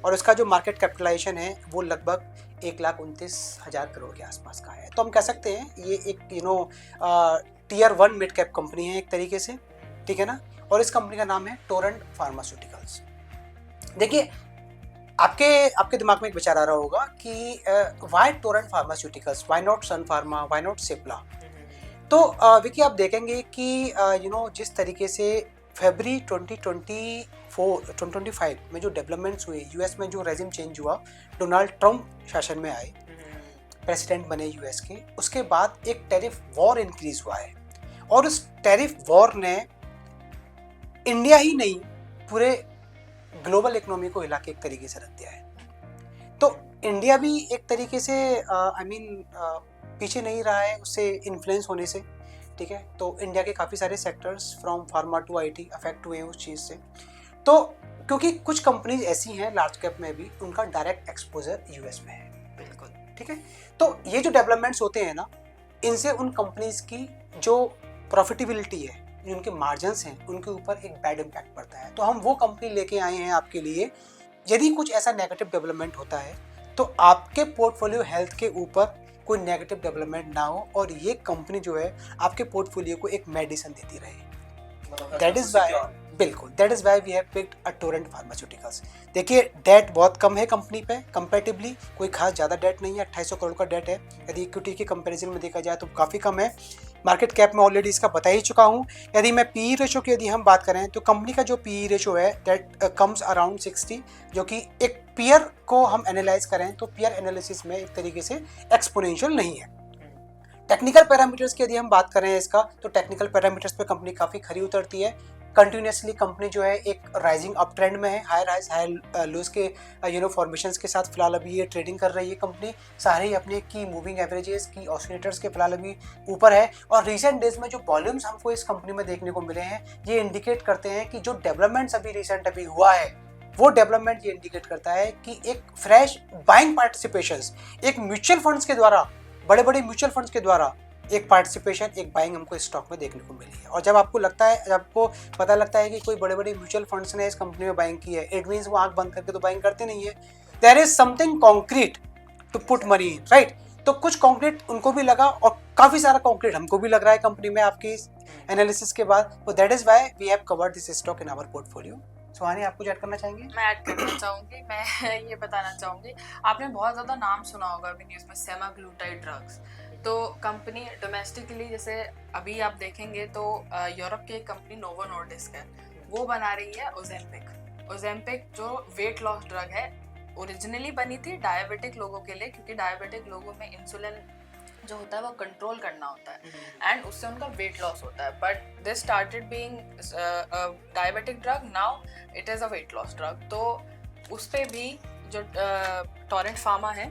और उसका जो market capitalisation है वो लगभग 1,29,000 करोड़ के आसपास का है। तो हम कह सकते हैं ये एक टियर 1 मिड कैप कंपनी है एक तरीके से, ठीक है ना। और इस कंपनी का नाम है टोरेंट फार्मास्यूटिकल्स। देखिए आपके दिमाग में एक विचार आ रहा होगा कि why Torrent pharmaceuticals, why not Sun pharma, why not Cipla. तो विकी आप देखेंगे कि जिस तरीके से फरवरी 2025 में जो डेवलपमेंट्स हुए, यूएस में जो रेजिम चेंज हुआ, डोनाल्ड ट्रंप शासन में आए, प्रेसिडेंट बने यूएस के, उसके बाद एक टैरिफ वॉर इंक्रीज हुआ है और उस टैरिफ वॉर ने इंडिया ही नहीं पूरे ग्लोबल इकोनॉमी को हिला के एक तरीके से रख दिया है। तो इंडिया भी एक तरीके से पीछे नहीं रहा है उससे इन्फ्लुएंस होने से, ठीक है। तो इंडिया के काफ़ी सारे sectors from pharma to IT affect हुए हैं उस चीज़ से। तो क्योंकि कुछ कंपनीज ऐसी हैं लार्ज कैप में भी, उनका डायरेक्ट एक्सपोजर यूएस में है, बिल्कुल, ठीक है। तो ये जो डेवलपमेंट्स होते हैं ना, इनसे उन कंपनीज की जो प्रॉफिटेबिलिटी है, जो उनके मार्जिन्स हैं, उनके ऊपर एक बैड इम्पैक्ट पड़ता है। तो हम वो कंपनी लेके आए हैं आपके लिए। यदि कुछ ऐसा नेगेटिव डेवलपमेंट होता है तो आपके पोर्टफोलियो हेल्थ के ऊपर कोई नेगेटिव डेवलपमेंट ना हो और ये कंपनी जो है आपके पोर्टफोलियो को एक मेडिसिन देती रहे। दैट इज वाई, बिल्कुल, that is why we have picked a Torrent pharmaceuticals. देखिए डेट बहुत कम है कंपनी पे कंपैरेटिवली, कोई खास ज़्यादा डेट नहीं है, 2800 करोड़ का डेट है। यदि इक्विटी के कंपैरिजन में देखा जाए तो काफ़ी कम है। मार्केट कैप में ऑलरेडी इसका बता ही चुका हूँ। यदि मैं पी रेशो की यदि हम बात करें तो कंपनी का जो पी रेशो है दैट कम्स अराउंड 60, जो कि एक पीयर को हम एनालाइज करें तो पीयर एनालिसिस में एक तरीके से एक्सपोनेंशियल नहीं है। टेक्निकल पैरामीटर्स की यदि हम बात करें इसका, तो टेक्निकल पैरामीटर्स पे कंपनी काफ़ी खरी उतरती है। कंटिन्यूसली कंपनी जो है एक राइजिंग अप ट्रेंड में है, हाई राइज हाई लोज के फॉर्मेशंस के साथ फिलहाल अभी ये ट्रेडिंग कर रही है कंपनी। सारे ही अपने की मूविंग एवरेजेस की ऑसिलेटर्स के फिलहाल अभी ऊपर है। और रिसेंट डेज में जो वॉल्यूम्स हमको इस कंपनी में देखने को मिले हैं, ये इंडिकेट करते हैं कि जो डेवलपमेंट्स अभी रिसेंट अभी हुआ है, वो डेवलपमेंट ये इंडिकेट करता है कि एक फ्रेश बाइंग पार्टिसिपेशंस, एक म्यूचुअल फंड्स के द्वारा, बड़े बड़े म्यूचुअल फंड्स के द्वारा एक पार्टिसिपेशन, एक बाइंग हमको स्टॉक में देखने को मिली है। और जब आपको लगता है, जब आपको पता लगता है कि कोई बड़े बड़े म्यूचुअल फंड्स ने इस कंपनी में बाइंग की है, इट मीन्स वो आंख बंद करके तो बाइंग करते नहीं है। There is something concrete to put money in, right. तो कुछ कॉन्क्रीट उनको भी लगा और काफ़ी सारा कॉन्क्रीट हमको भी लग रहा है कंपनी में आपकी एनालिसिस के बाद। तो that is why we have covered this stock in our portfolio. Suhani, आप कुछ ऐड करना चाहेंगे? मैं ऐड करना चाहूँगी, मैं ये बताना चाहूँगी, आपने बहुत ज़्यादा नाम सुना होगा अभी न्यूज़ में, सेमाग्लूटाइड ड्रग्स। तो कंपनी डोमेस्टिकली जैसे अभी आप देखेंगे तो यूरोप की एक कंपनी नोवो नॉर्डिस्क है, वो बना रही है ओजेम्पिक। ओजेम्पिक जो वेट लॉस ड्रग है, ओरिजिनली बनी थी डायबिटिक लोगों के लिए, क्योंकि डायबिटिक लोगों में इंसुलिन जो होता है वो कंट्रोल करना होता है एंड उससे उनका वेट लॉस होता है। But this started being diabetic drug, now it is a weight loss drug. तो उस पर भी जो टोरेंट फार्मा है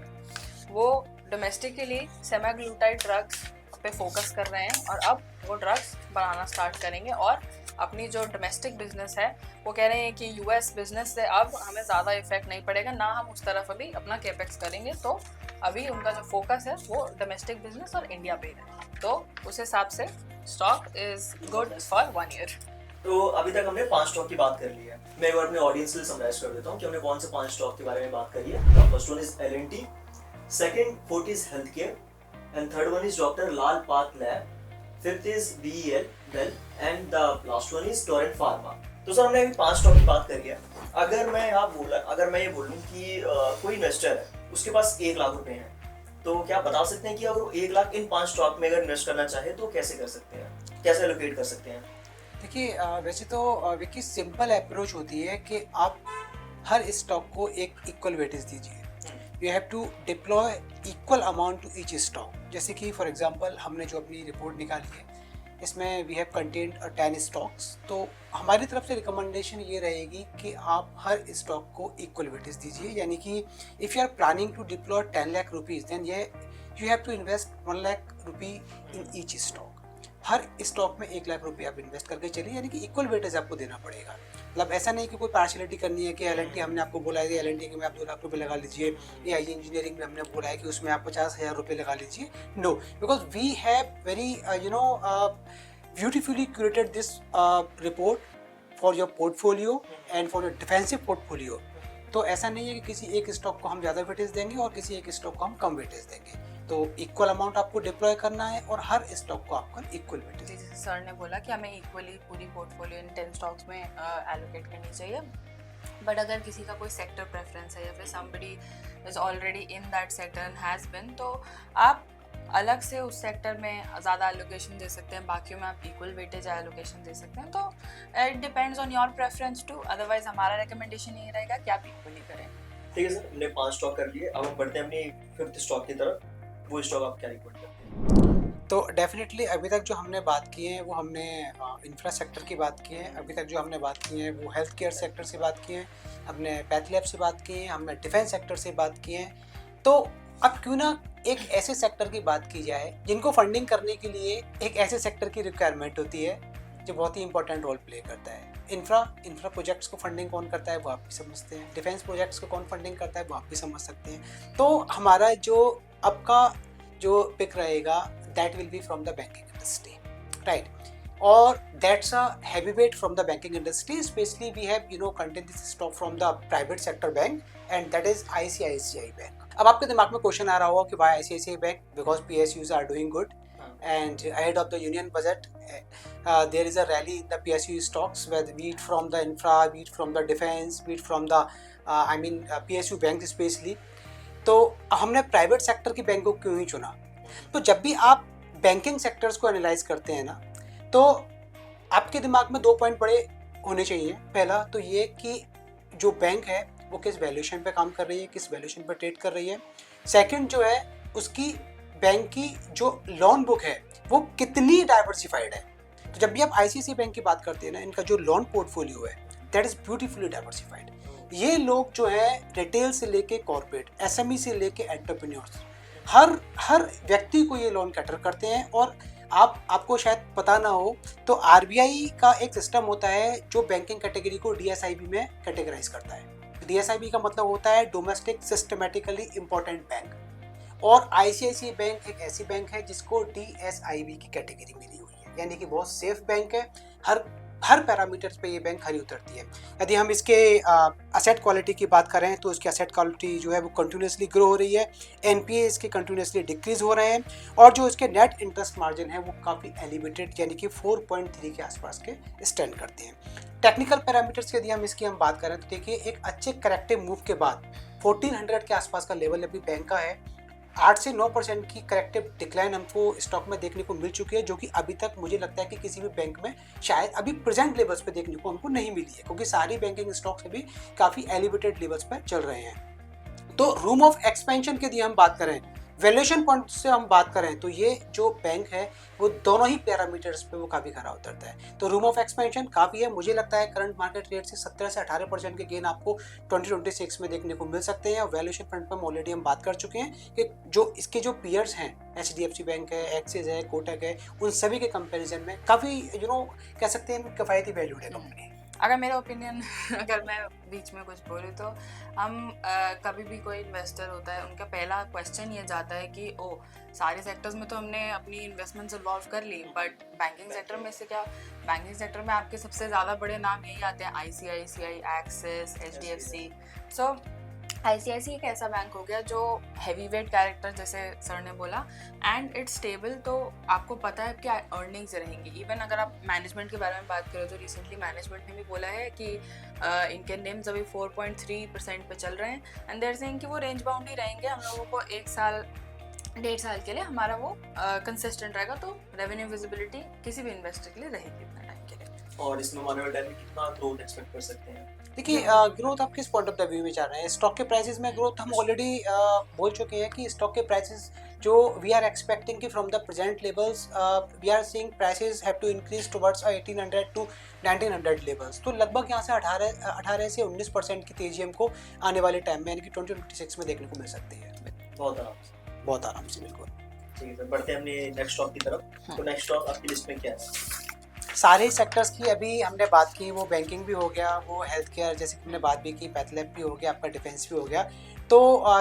वो डोमेस्टिकली सेमाग्लूटाइड ड्रग्स पे फोकस कर रहे हैं और अब वो ड्रग्स बनाना स्टार्ट करेंगे। और अपनी जो डोमेस्टिक बिजनेस है वो कह रहे हैं कि यूएस बिजनेस से अब हमें ज़्यादा इफेक्ट नहीं पड़ेगा, ना हम उस तरफ अभी अपना कैपेक्स करेंगे। तो अभी उनका जो फोकस है वो डोमेस्टिक बिजनेस और इंडिया पे है। तो उस हिसाब से stock is good for 1 year. तो अभी तक हमने 5 स्टॉक की बात कर ली है। मैं एक बार अपने ऑडियंस के लिए समराइज कर देता हूँ कि हमने कौन से 5 स्टॉक के बारे में बात करी है। First one is L&T, second Fortis Healthcare, and third one is Dr. Lal Path Lab, fifth is BEL Well, and the last one is Torrent Pharma। तो सर हमने अभी 5 स्टॉक की बात करी है। अगर मैं ये बोलूँ कि कोई इन्वेस्टर है, उसके पास 1 लाख रुपए हैं, तो क्या आप बता सकते हैं कि अगर वो 1 लाख इन 5 स्टॉक में अगर इन्वेस्ट करना चाहे तो कैसे कर सकते हैं, कैसे एलोकेट कर सकते हैं? देखिए वैसे तो विकी सिंपल अप्रोच होती है कि आप हर स्टॉक को एक इक्वल वेटेज दीजिए। You have to deploy equal amount to each stock. जैसे कि फॉर एग्जांपल हमने जो अपनी रिपोर्ट निकाली है, इसमें वी हैव कंटेन्ड 10 स्टॉक्स। तो हमारी तरफ से रिकमेंडेशन ये रहेगी कि आप हर स्टॉक को इक्वल वेटेज दीजिए। यानी कि if you are planning to deploy 10 lakh rupees, then you have to invest 1 lakh rupee in each stock. हर स्टॉक में 1 लाख रुपये आप इन्वेस्ट करके चलिए, यानी कि इक्वल वेटेज आपको देना पड़ेगा। मतलब ऐसा नहीं कि कोई पार्शलिटी करनी है कि L&T हमने आपको बोला है कि L&T के में आप 2 लाख रुपये लगा लीजिए, AI इंजीनियरिंग में हमने बोला है कि उसमें आप 50,000 रुपये लगा लीजिए। No, because we have very beautifully curated this report for your portfolio and for your defensive portfolio. तो ऐसा नहीं है कि किसी एक स्टॉक को हम ज़्यादा वेटेज देंगे और किसी एक स्टॉक को हम कम वेटेज देंगे। तो इक्वल अमाउंट आपको डिप्लॉय करना है और हर स्टॉक को आपको इक्वल वेटेज। जैसे सर ने बोला कि हमें इक्वली पूरी पोर्टफोलियो इन 10 स्टॉक्स में एलोकेट करनी चाहिए। बट अगर किसी का कोई सेक्टर प्रेफरेंस है या फिर somebody is already in that sector and has been, तो आप अलग से उस सेक्टर में ज़्यादा एलोकेशन दे सकते हैं, बाकियों में आप इक्वल वेटेज एलोकेशन दे सकते हैं। तो it depends on your preference too. Otherwise हमारा रिकमेंडेशन ये रहेगा कि आप इक्वली करें। ठीक है सर, हमने 5 स्टॉक कर लिए। अब हम बढ़ते हैं अपनी 5th स्टॉक की तरफ। वो स्टॉक आप क्या रिकमेंड करते हैं? तो डेफिनेटली अभी तक जो हमने बात की है वो हमने इंफ्रा सेक्टर की बात की है, अभी तक जो हमने बात की है वो हेल्थ केयर सेक्टर से बात की है, हमने पैथ लैब से बात की है, हमने डिफेंस सेक्टर से बात की है। तो अब क्यों ना एक ऐसे सेक्टर की बात की जाए जिनको फंडिंग करने के लिए एक ऐसे सेक्टर की रिक्वायरमेंट होती है जो बहुत ही इंपॉर्टेंट रोल प्ले करता है। इंफ्रा प्रोजेक्ट्स को फंडिंग कौन करता है वो आप भी समझते हैं, डिफेंस प्रोजेक्ट्स को कौन फंडिंग करता है वो आप भी समझ सकते हैं। तो हमारा जो अब का जो पिक रहेगा that will be from the banking industry, right? और that's a heavy weight from the banking industry, especially we have contained this stock from the private sector bank and that is ICICI Bank. अब आपके दिमाग में question आ रहा होगा कि why ICICI Bank? Because PSUs are doing good and ahead of the union budget there is a rally in the PSU stocks, whether be it from the infra, be it from the defense, be it from the PSU banks especially. तो हमने private sector की bank को क्यों ही चुना? तो जब भी आप बैंकिंग सेक्टर्स को एनालाइज करते हैं ना, तो आपके दिमाग में 2 पॉइंट बड़े होने चाहिए। पहला तो ये कि जो बैंक है वो किस वैल्यूएशन पे काम कर रही है, किस वैल्यूएशन पे ट्रेड कर रही है। सेकंड जो है उसकी बैंक की जो लोन बुक है वो कितनी डाइवर्सिफाइड है। तो जब भी आप आईसीआईसीआई बैंक की बात करते हैं ना, इनका जो लोन पोर्टफोलियो है दैट इज ब्यूटीफुली डाइवर्सिफाइड। ये लोग जो है रिटेल से लेके कॉर्पोरेट, एसएमई से लेके एंटरप्रेन्योर्स, हर व्यक्ति को ये लोन कैटर करते हैं। और आपको शायद पता ना हो तो आरबीआई का एक सिस्टम होता है जो बैंकिंग कैटेगरी को डीएसआईबी में कैटेगराइज करता है। डीएसआईबी का मतलब होता है डोमेस्टिक सिस्टमैटिकली इंपॉर्टेंट बैंक, और आईसीआईसीआई बैंक एक ऐसी बैंक है जिसको डीएसआईबी की कैटेगरी मिली हुई है, यानी कि बहुत सेफ बैंक है। हर पैरामीटर्स पे ये बैंक खरी उतरती है। यदि हम इसके असेट क्वालिटी की बात करें तो इसकी असेट क्वालिटी जो है वो कंटिन्यूसली ग्रो हो रही है, एनपीए इसके कंटिन्यूसली डिक्रीज हो रहे हैं, और जो इसके नेट इंटरेस्ट मार्जिन है वो काफ़ी एलिवेटेड यानी कि 4.3 के आसपास के स्टैंड करते हैं। टेक्निकल पैरामीटर्स की यदि हम इसकी बात करें तो देखिए एक अच्छे करेक्टिव मूव के बाद 1400 के आसपास का लेवल अभी बैंक का है। 8 से 9% की करेक्टिव डिक्लाइन हमको स्टॉक में देखने को मिल चुकी है, जो कि अभी तक मुझे लगता है कि किसी भी बैंक में शायद अभी प्रेजेंट लेवल्स पे देखने को हमको नहीं मिली है, क्योंकि सारी बैंकिंग स्टॉक्स अभी काफ़ी एलिवेटेड लेवल्स पर चल रहे हैं। तो रूम ऑफ एक्सपेंशन की यदि हम बात करें, वैल्यूएशन पॉइंट से हम बात करें तो ये जो बैंक है वो दोनों ही पैरामीटर्स पे वो काफ़ी खरा उतरता है। तो रूम ऑफ एक्सपेंशन काफ़ी है, मुझे लगता है करंट मार्केट रेट से 17 से 18% के गेन आपको 2026 में देखने को मिल सकते हैं। और वैल्यूएशन फ्रंट पर ऑलरेडी हम बात कर चुके हैं कि जो इसके जो पीयर्स हैं, एचडीएफसी बैंक है, एक्सिस है, कोटक है, उन सभी के कंपेरिजन में काफ़ी कह सकते हैं किफ़ायती वैल्यूड है कंपनी। अगर मेरा ओपिनियन अगर मैं बीच में कुछ बोलूँ तो हम कभी भी कोई इन्वेस्टर होता है उनका पहला क्वेश्चन ये जाता है कि ओ सारे सेक्टर्स में तो हमने अपनी इन्वेस्टमेंट्स इन्वॉल्व कर ली, बट बैंकिंग सेक्टर में से क्या? बैंकिंग सेक्टर में आपके सबसे ज़्यादा बड़े नाम यही आते हैं, आईसीआईसीआई, एक्सिस, एचडीएफसी। सो आईसीआईसीआई एक ऐसा बैंक हो गया जो हैवी वेट कैरेक्टर जैसे सर ने बोला, एंड इट्स स्टेबल। तो आपको पता है क्या अर्निंग्स रहेंगी। इवन अगर आप मैनेजमेंट के बारे में बात करें तो रिसेंटली मैनेजमेंट ने भी बोला है कि इनके निम्स अभी 4.3% पे चल रहे हैं, एंड देयर सेइंग कि वो रेंज बाउंड ही रहेंगे। हम लोगों को 1 साल 1.5 साल के लिए हमारा वो कंसिस्टेंट रहेगा। तो रेवेन्यू विजिबिलिटी किसी भी इन्वेस्टर के लिए रहेगी इतना टाइम के लिए। और इसमें मॉनिटर टाइम में कितना ग्रोथ एक्सपेक्ट कर सकते हैं? देखिए ग्रोथ आप किस पॉइंट ऑफ द व्यू में चाह रहे हैं? स्टॉक के प्राइसेस में ग्रोथ हम ऑलरेडी बोल चुके हैं कि स्टॉक के प्राइसेस जो वी आर एक्सपेक्टिंग कि from the present levels we are seeing prices have to increase towards 1800 to 1900 levels. तो लगभग यहाँ से 18 से 19% की तेजी हमको आने वाले टाइम में यानी कि 2026 में देखने को मिल सकती है। बहुत आराम से बिल्कुल। ठीक है, तो बढ़ते हैं अपने नेक्स्ट स्टॉक की तरफ। तो नेक्स्ट स्टॉक आपकी लिस्ट में क्या है? सारे सेक्टर्स की अभी हमने बात की, वो बैंकिंग भी हो गया, वो हेल्थ केयर जैसे कि हमने बात भी की, पैथ लैब भी हो गया, आपका डिफेंस भी हो गया। तो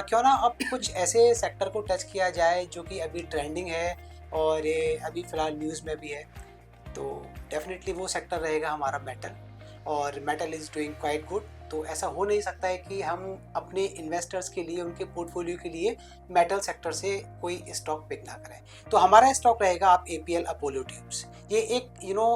क्यों ना अब कुछ ऐसे सेक्टर को टच किया जाए जो कि अभी ट्रेंडिंग है और ये अभी फ़िलहाल न्यूज़ में भी है। तो डेफिनेटली वो सेक्टर रहेगा हमारा मेटल, और metal is doing quite good. तो ऐसा हो नहीं सकता है कि हम अपने इन्वेस्टर्स के लिए, उनके पोर्टफोलियो के लिए मेटल सेक्टर से कोई स्टॉक पिक ना करें। तो हमारा स्टॉक रहेगा आप एपीएल अपोलो ट्यूब्स। ये एक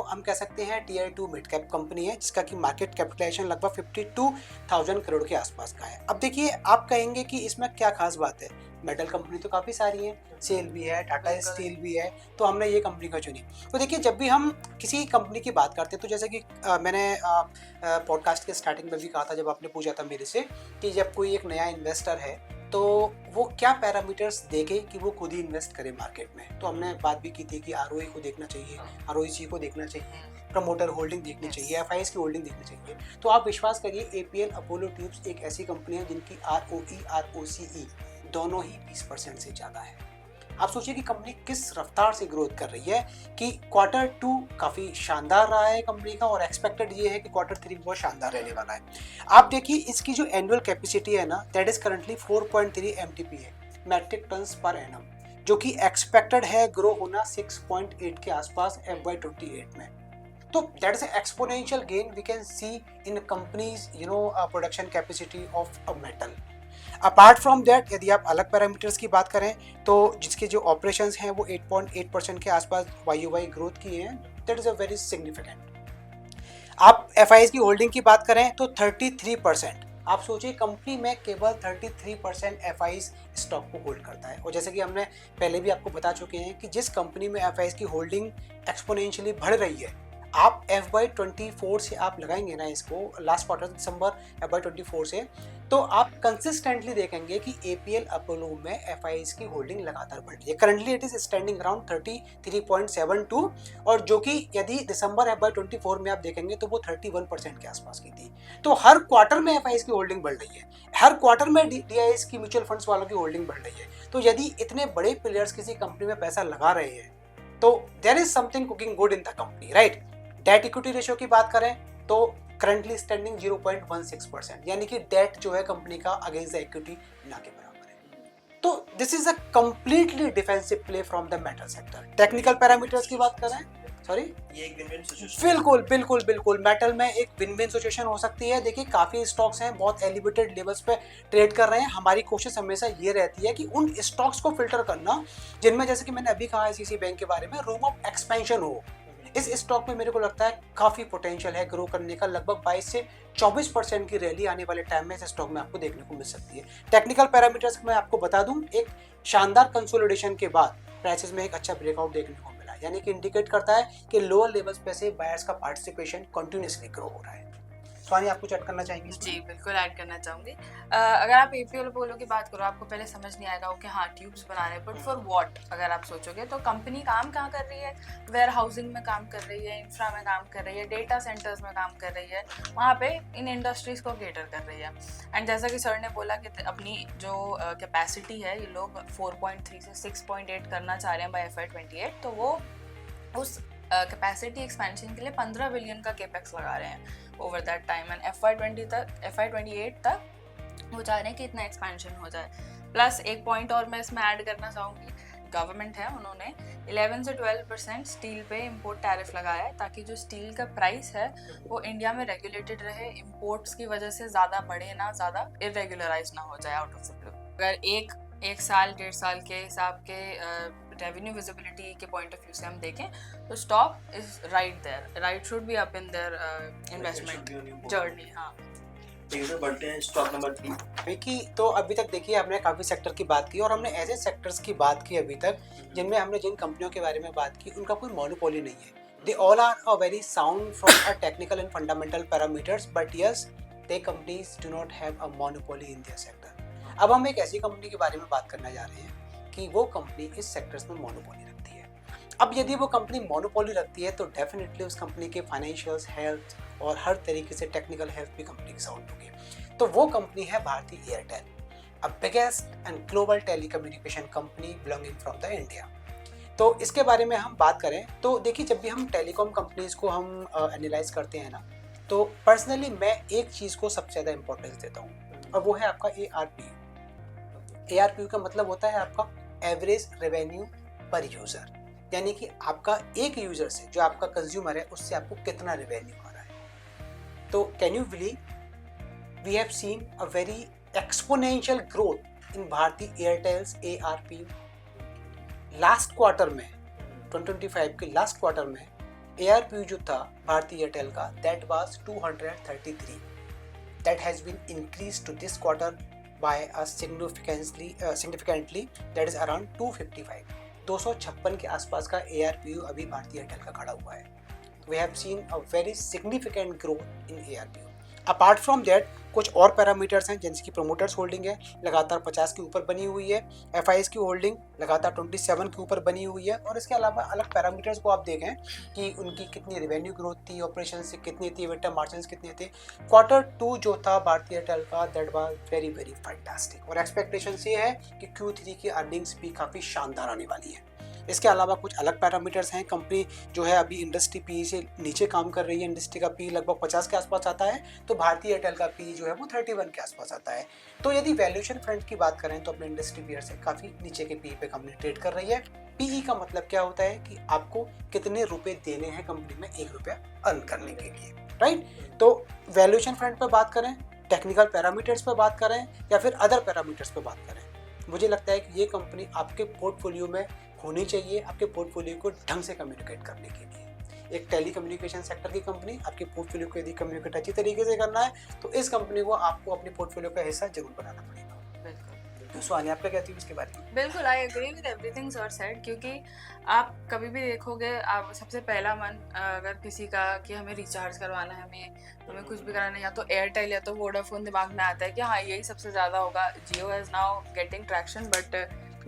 हम कह सकते हैं टियर 2 मिड कैप कंपनी है जिसका कि मार्केट कैपिटलाइजेशन लगभग 52,000 करोड़ के आसपास का है। अब देखिए आप कहेंगे कि इसमें क्या खास बात है, मेटल कंपनी तो काफ़ी सारी हैं, सेल भी है, टाटा स्टील भी है, तो हमने ये कंपनी का चुनी। तो देखिए जब भी हम किसी कंपनी की बात करते हैं तो जैसे कि मैंने पॉडकास्ट के स्टार्टिंग में भी कहा था, जब आपने पूछा था मेरे से कि जब कोई एक नया इन्वेस्टर है तो वो क्या पैरामीटर्स देखे कि वो खुद ही इन्वेस्ट करे मार्केट में। तो हमने बात भी की थी कि आरओई को देखना चाहिए, आरओईसी को देखना चाहिए, प्रमोटर होल्डिंग देखनी चाहिए, एफआईएस की होल्डिंग देखनी चाहिए। तो आप विश्वास करिए एपीएल अपोलो ट्यूब्स एक ऐसी कंपनी है जिनकी आरओई आरओसीई दोनों ही 20% से ज़्यादा है। आप सोचिए कि कंपनी किस रफ्तार से ग्रोथ कर रही है कि क्वार्टर 2 काफ़ी शानदार रहा है कंपनी का, और एक्सपेक्टेड ये है कि क्वार्टर 3 बहुत शानदार रहने वाला है। आप देखिए इसकी जो एनुअल कैपेसिटी है ना, दैट इज करंटली 4.3 MTPA है, मैट्रिक टन्स पर एनम, जो कि एक्सपेक्टेड है ग्रो होना 6.8 के आसपास FY28 में। तो that is exponential gain we can see in companies production capacity of a metal. Apart from that यदि आप अलग पैरामीटर्स की बात करें तो जिसके जो ऑपरेशंस हैं वो 8.8% के आसपास YoY ग्रोथ की हैं, that is a very significant. आप एफआईएस की होल्डिंग की बात करें तो 33%। आप सोचिए कंपनी में केवल 33% एफआईएस स्टॉक को होल्ड करता है। और जैसे कि हमने पहले भी आपको बता चुके हैं कि जिस कंपनी में एफआईएस की होल्डिंग एक्सपोनेंशियली बढ़ रही है, आप FY24 से आप लगाएंगे ना इसको, लास्ट क्वार्टर दिसंबर FY24 से, तो आप कंसिस्टेंटली देखेंगे कि एपीएल अपोलो में एफआईएस की होल्डिंग लगातार बढ़ रही है। Currently it is standing around 33.72, और जो कि यदि दिसंबर FY24 में आप देखेंगे तो वो 31% के आसपास की थी। तो हर क्वार्टर में एफआईएस की होल्डिंग बढ़ रही है, हर क्वार्टर में डीआईएस की म्यूचुअल फंड्स वालों की होल्डिंग बढ़ रही है। तो यदि इतने बड़े प्लेयर्स किसी कंपनी में पैसा लगा रहे हैं तो there is something cooking good in the company, right. Debt equity ratio की बात करें तो करंटली स्टैंडिंग 0.16%, यानी कि डेट जो है कंपनी का अगेंस्ट द इक्विटी ना के बराबर है। तो this is a completely defensive play from the metal sector. Technical parameters की बात करें, सॉरी, ये एक विन-विन सिचुएशन। बिल्कुल मेटल में एक विन विन सिचुएशन हो सकती है। देखिए काफी स्टॉक्स हैं बहुत एलिवेटेड लेवल्स पे ट्रेड कर रहे हैं। हमारी कोशिश हमेशा ये रहती है कि उन स्टॉक्स को फिल्टर करना जिनमें, जैसे कि मैंने अभी कहा ICICI बैंक के बारे में, रूम ऑफ एक्सपेंशन हो। इस स्टॉक में मेरे को लगता है काफी पोटेंशियल है ग्रो करने का, लगभग 22 से 24% की रैली आने वाले टाइम में इस स्टॉक में आपको देखने को मिल सकती है। टेक्निकल पैरामीटर्स मैं आपको बता दूं, एक शानदार कंसोलिडेशन के बाद प्राइसेस में एक अच्छा ब्रेकआउट देखने को मिला, यानी कि इंडिकेट करता है कि लोअर लेवल्स पे से बायर्स का पार्टिसिपेशन कंटिन्यूअसली ग्रो हो रहा है। स्वानी, आप कुछ ऐड करना चाहेंगे? जी बिल्कुल ऐड करना चाहूँगी। अगर आप एपीएल अपोलो की बात करो, आपको पहले समझ नहीं आएगा कि हाँ ट्यूब्स बना रहे हैं, बट फॉर व्हाट अगर आप सोचोगे तो कंपनी काम कहाँ कर रही है, वेयर हाउसिंग में काम कर रही है, इंफ्रा में काम कर रही है, डेटा सेंटर्स में काम कर रही है, वहाँ पे इन इंडस्ट्रीज को केटर कर रही है। एंड जैसा कि सर ने बोला कि अपनी जो कैपेसिटी है ये लोग 4.3 से 6.8 करना चाह रहे हैं बाय FY28, तो वो उस कैपेसिटी एक्सपेंशन के लिए 15 बिलियन का केपेक्स लगा रहे हैं over that time, and FY28 तक वो चाह रहे हैं कि इतना एक्सपेंशन हो जाए। प्लस एक पॉइंट और मैं इसमें ऐड करना चाहूँगी, गवर्नमेंट है उन्होंने 11 से 12% स्टील पे इंपोर्ट टैरिफ लगाया है, ताकि जो स्टील का प्राइस है वो इंडिया में रेगुलेटेड रहे, इंपोर्ट्स की वजह से ज़्यादा बढ़े ना, ज़्यादा इरेगुलराइज ना हो जाए आउट ऑफ द ब्लू। अगर एक साल 1.5 साल के हिसाब के रेवेन्यू विजिबिलिटी के पॉइंट ऑफ व्यू से हम देखें तो stock is right there, right should be up in their investment journey. हाँ, बढ़ते हैं स्टॉक नंबर 3 विकी। तो अभी तक देखिए हमने काफ़ी सेक्टर की बात की, और हमने ऐसे सेक्टर्स की बात की अभी तक जिनमें हमने जिन कंपनियों के बारे में बात की उनका कोई मोनोपोली नहीं है। They all are a very sound from a technical and fundamental parameters, but yes they companies do not have a monopoly in their sector. अब हम एक ऐसी कंपनी के बारे में बात करने जा रहे हैं कि वो कंपनी इस सेक्टर्स में मोनोपोली रखती है। अब यदि वो कंपनी मोनोपोली रखती है तो डेफिनेटली उस कंपनी के फाइनेंशियल्स, हेल्थ और हर तरीके से टेक्निकल हेल्थ भी कंपनी की साउंड होगी। तो वो कंपनी है Bharti Airtel, a biggest and global telecommunication company belonging from the India. तो इसके बारे में हम बात करें तो देखिए, जब भी हम टेलीकॉम कंपनीज को हम एनालाइज करते हैं ना, तो पर्सनली मैं एक चीज़ को सबसे ज़्यादा इंपॉर्टेंस देता हूँ, और वो है आपका ARPU। ARPU का मतलब होता है आपका एवरेज रेवेन्यू पर यूज़र, यानी कि आपका एक यूज़र से, जो आपका कंज्यूमर है, उससे आपको कितना रेवेन्यू आ रहा है। तो can you believe we have seen a very exponential growth in Bharti Airtel's ARPU। Last quarter में 2025 के लास्ट क्वार्टर में ARPU जो था भारती एयरटेल का, that was 233, that has been increase to this quarter by a significantly, that is around 255, 256 के आसपास का ARPU अभी भारती एयरटेल का खड़ा हुआ है। We have seen a very significant growth in ARPU। Apart from that कुछ और पैरामीटर्स हैं जैसे कि प्रोमोटर्स होल्डिंग है लगातार 50 के ऊपर बनी हुई है, एफआईएस की होल्डिंग लगातार 27 के ऊपर बनी हुई है, और इसके अलावा अलग पैरामीटर्स को आप देखें कि उनकी कितनी रेवेन्यू ग्रोथ थी, ऑपरेशन से कितनी थी, एबिटा मार्जिन्स कितने थे। Q2 जो था भारतीय एयरटेल का, that was very very fantastic, और एक्सपेक्टेशंस ये है कि Q3 की अर्निंग्स भी काफ़ी शानदार आने वाली है। इसके अलावा कुछ अलग पैरामीटर्स हैं। कंपनी जो है अभी इंडस्ट्री पी से नीचे काम कर रही है, इंडस्ट्री का पी लगभग 50 के आसपास आता है, तो भारतीय एयरटेल का पी जो है वो 31 के आसपास आता है। तो यदि वैल्यूएशन फ्रंट की बात करें तो अपने इंडस्ट्री पीयर से काफ़ी नीचे के पी पे कंपनी ट्रेड कर रही है। पीई का मतलब क्या होता है कि आपको कितने रुपए देने हैं कंपनी में 1 रुपया अर्न करने के लिए, राइट। तो वैल्यूएशन फ्रंट पर बात करें, टेक्निकल पैरामीटर्स पर बात करें या फिर अदर पैरामीटर्स पर बात करें, मुझे लगता है कि ये कंपनी आपके पोर्टफोलियो में होनी चाहिए, आपके पोर्टफोलियो को ढंग से कम्युनिकेट करने के लिए। एक टेली कम्युनिकेशन सेक्टर की कंपनी आपके पोर्टफोलियो को यदि कम्युनिकेट अच्छी तरीके से करना है तो इस कंपनी को आपको अपने पोर्टफोलियो का हिस्सा जरूर बनाना पड़ेगा। बिल्कुल। तो स्वानी आप क्या कहती है इसके बारे में? बिल्कुल, I agree with everything sir said, क्योंकि आप कभी भी देखोगे, आप सबसे पहला मन अगर किसी का कि हमें रिचार्ज करवाना है, हमें कुछ भी कराना है, या तो एयरटेल या तो वोडाफोन दिमाग में आता है कि हाँ यही सबसे ज़्यादा होगा। Jio is now getting traction, but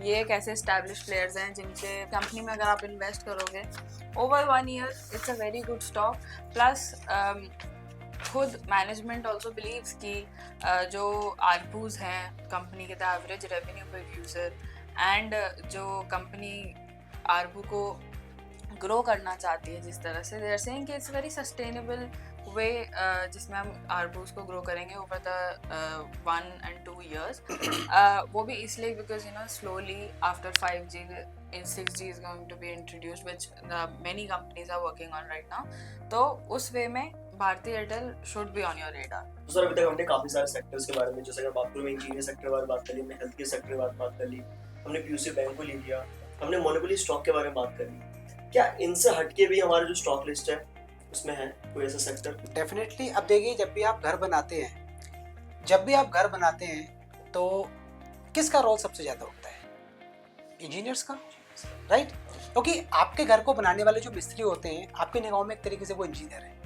ये एक ऐसे एस्टैब्लिश प्लेयर्स हैं जिनसे कंपनी में अगर आप इन्वेस्ट करोगे over 1 year, it's a very good stock. Plus खुद मैनेजमेंट ऑल्सो बिलीव्स कि जो आरपूज हैं कंपनी के, द एवरेज रेवेन्यू पर यूज़र, एंड जो कंपनी आरपू को ग्रो करना चाहती है जिस तरह से, दे आर सेइंग कि इट्स वेरी सस्टेनेबल वे जिसमें हम आरबूस को ग्रो करेंगे ओवर द 1 and 2 years। वो भी इसलिए because slowly after 5G 6G is going to be introduced, which many companies are working on right now। तो उस वे में भारतीय Airtel should be on your radar. तो सर अभी तक हमने काफी सारे सेक्टर्स के बारे में, जैसे अगर बात करूँ इंजीनियर सेक्टर के बारे में बात कर ली, हमने हेल्थ केयर सेक्टर के बारे में बात कर ली, हमने पीयूसी बैंक को ले लिया, हमने मोनोपोली स्टॉक के बारे में बात कर ली। क्या इनसे हटके भी हमारा जो स्टॉक लिस्ट है उसमें है कोई ऐसा सेक्टर? डेफिनेटली। अब देखिए, जब भी आप घर बनाते हैं तो किसका रोल सबसे ज़्यादा होता है? इंजीनियर्स का, राइट। क्योंकि आपके घर को बनाने वाले जो मिस्त्री होते हैं आपके निगाहों में एक तरीके से वो इंजीनियर है।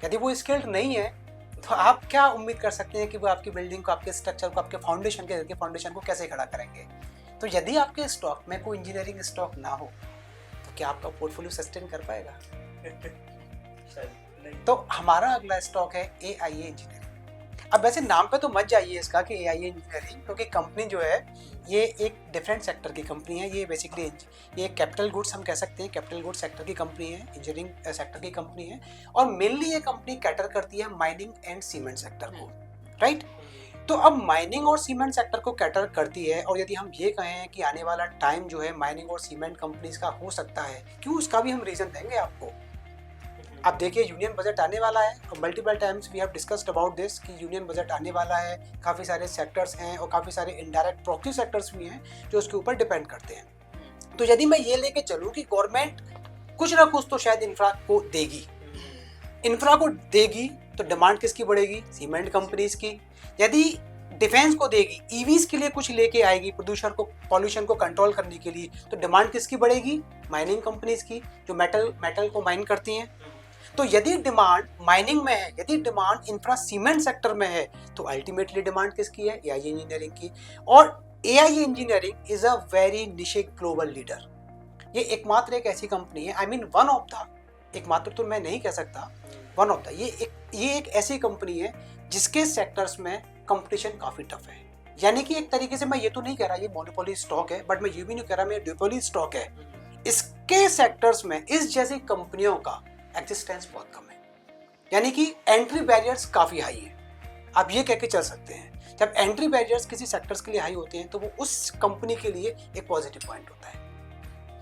यदि वो स्किल्ड नहीं है तो आप क्या उम्मीद कर सकते हैं कि वो आपकी बिल्डिंग को, आपके स्ट्रक्चर को, आपके फाउंडेशन को कैसे खड़ा करेंगे? तो यदि आपके स्टॉक में कोई इंजीनियरिंग स्टॉक ना हो तो क्या आपका पोर्टफोलियो सस्टेन कर पाएगा? तो हमारा अगला स्टॉक है AIA इंजीनियरिंग। अब वैसे नाम पे तो मत जाइए इसका कि AIA इंजीनियरिंग, क्योंकि कंपनी जो है ये एक डिफरेंट सेक्टर की कंपनी है। ये बेसिकली ये कैपिटल गुड्स हम कह सकते हैं, कैपिटल गुड्स सेक्टर की कंपनी है, इंजीनियरिंग सेक्टर की कंपनी है, और मेनली ये कंपनी कैटर करती है माइनिंग एंड सीमेंट सेक्टर को, राइट। तो अब माइनिंग और सीमेंट सेक्टर को कैटर करती है, और यदि हम ये कहें कि आने वाला टाइम जो है माइनिंग और सीमेंट कंपनीज का हो सकता है, क्यों, उसका भी हम रीज़न देंगे आपको। आप देखिए, यूनियन बजट आने वाला है और multiple times we have discussed about this कि यूनियन बजट आने वाला है, काफ़ी सारे सेक्टर्स हैं और काफ़ी सारे इनडायरेक्ट प्रॉक्सी सेक्टर्स भी हैं जो उसके ऊपर डिपेंड करते हैं। तो यदि मैं ये लेके चलूँ कि गवर्नमेंट कुछ ना कुछ तो शायद इंफ्रा को देगी, तो डिमांड किसकी बढ़ेगी? सीमेंट कंपनीज की। यदि डिफेंस को देगी, ईवीज के लिए कुछ लेके आएगी पॉल्यूशन को कंट्रोल करने के लिए, तो डिमांड किसकी बढ़ेगी? माइनिंग कंपनीज की, जो मेटल को माइन करती हैं। तो यदि डिमांड माइनिंग में है, यदि डिमांड इंफ्रा सीमेंट सेक्टर में है, तो अल्टीमेटली डिमांड किसकी है? AIA इंजीनियरिंग की। और AIA engineering is a very niche global leader. ये एकमात्र एक ऐसी कंपनी है, I mean one of the, एकमात्र तो मैं नहीं कह सकता, वन ऑफ द, ये एक ऐसी कंपनी है जिसके सेक्टर्स में कंपटीशन काफी टफ है। यानी कि एक तरीके से मैं ये तो नहीं कह रहा ये मोनोपोली स्टॉक है, बट मैं ये भी नहीं कह रहा मैं ड्यूपोली स्टॉक है। इसके सेक्टर्स में इस जैसी कंपनियों का एग्जिस्टेंस बहुत कम है, यानी कि एंट्री बैरियर्स काफ़ी हाई है। आप ये कह के चल सकते हैं, जब एंट्री बैरियर्स किसी सेक्टर्स के लिए हाई होते हैं तो वो उस कंपनी के लिए एक पॉजिटिव पॉइंट होता है,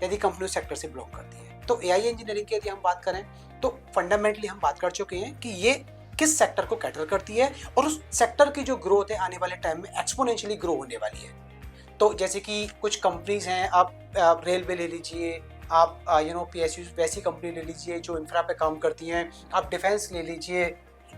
यदि कंपनी उस सेक्टर से बिलोंग करती है। तो AIA इंजीनियरिंग की यदि हम बात करें तो फंडामेंटली हम बात कर चुके हैं कि ये किस सेक्टर को कैटर करती है, और उस सेक्टर की जो ग्रोथ है आने वाले टाइम में एक्सपोनेंशियली ग्रो होने वाली है। तो जैसे कि कुछ कंपनीज हैं, आप रेलवे ले लीजिए, आप PSU वैसी कंपनी ले लीजिए जो इंफ्रा पे काम करती हैं, आप डिफेंस ले लीजिए।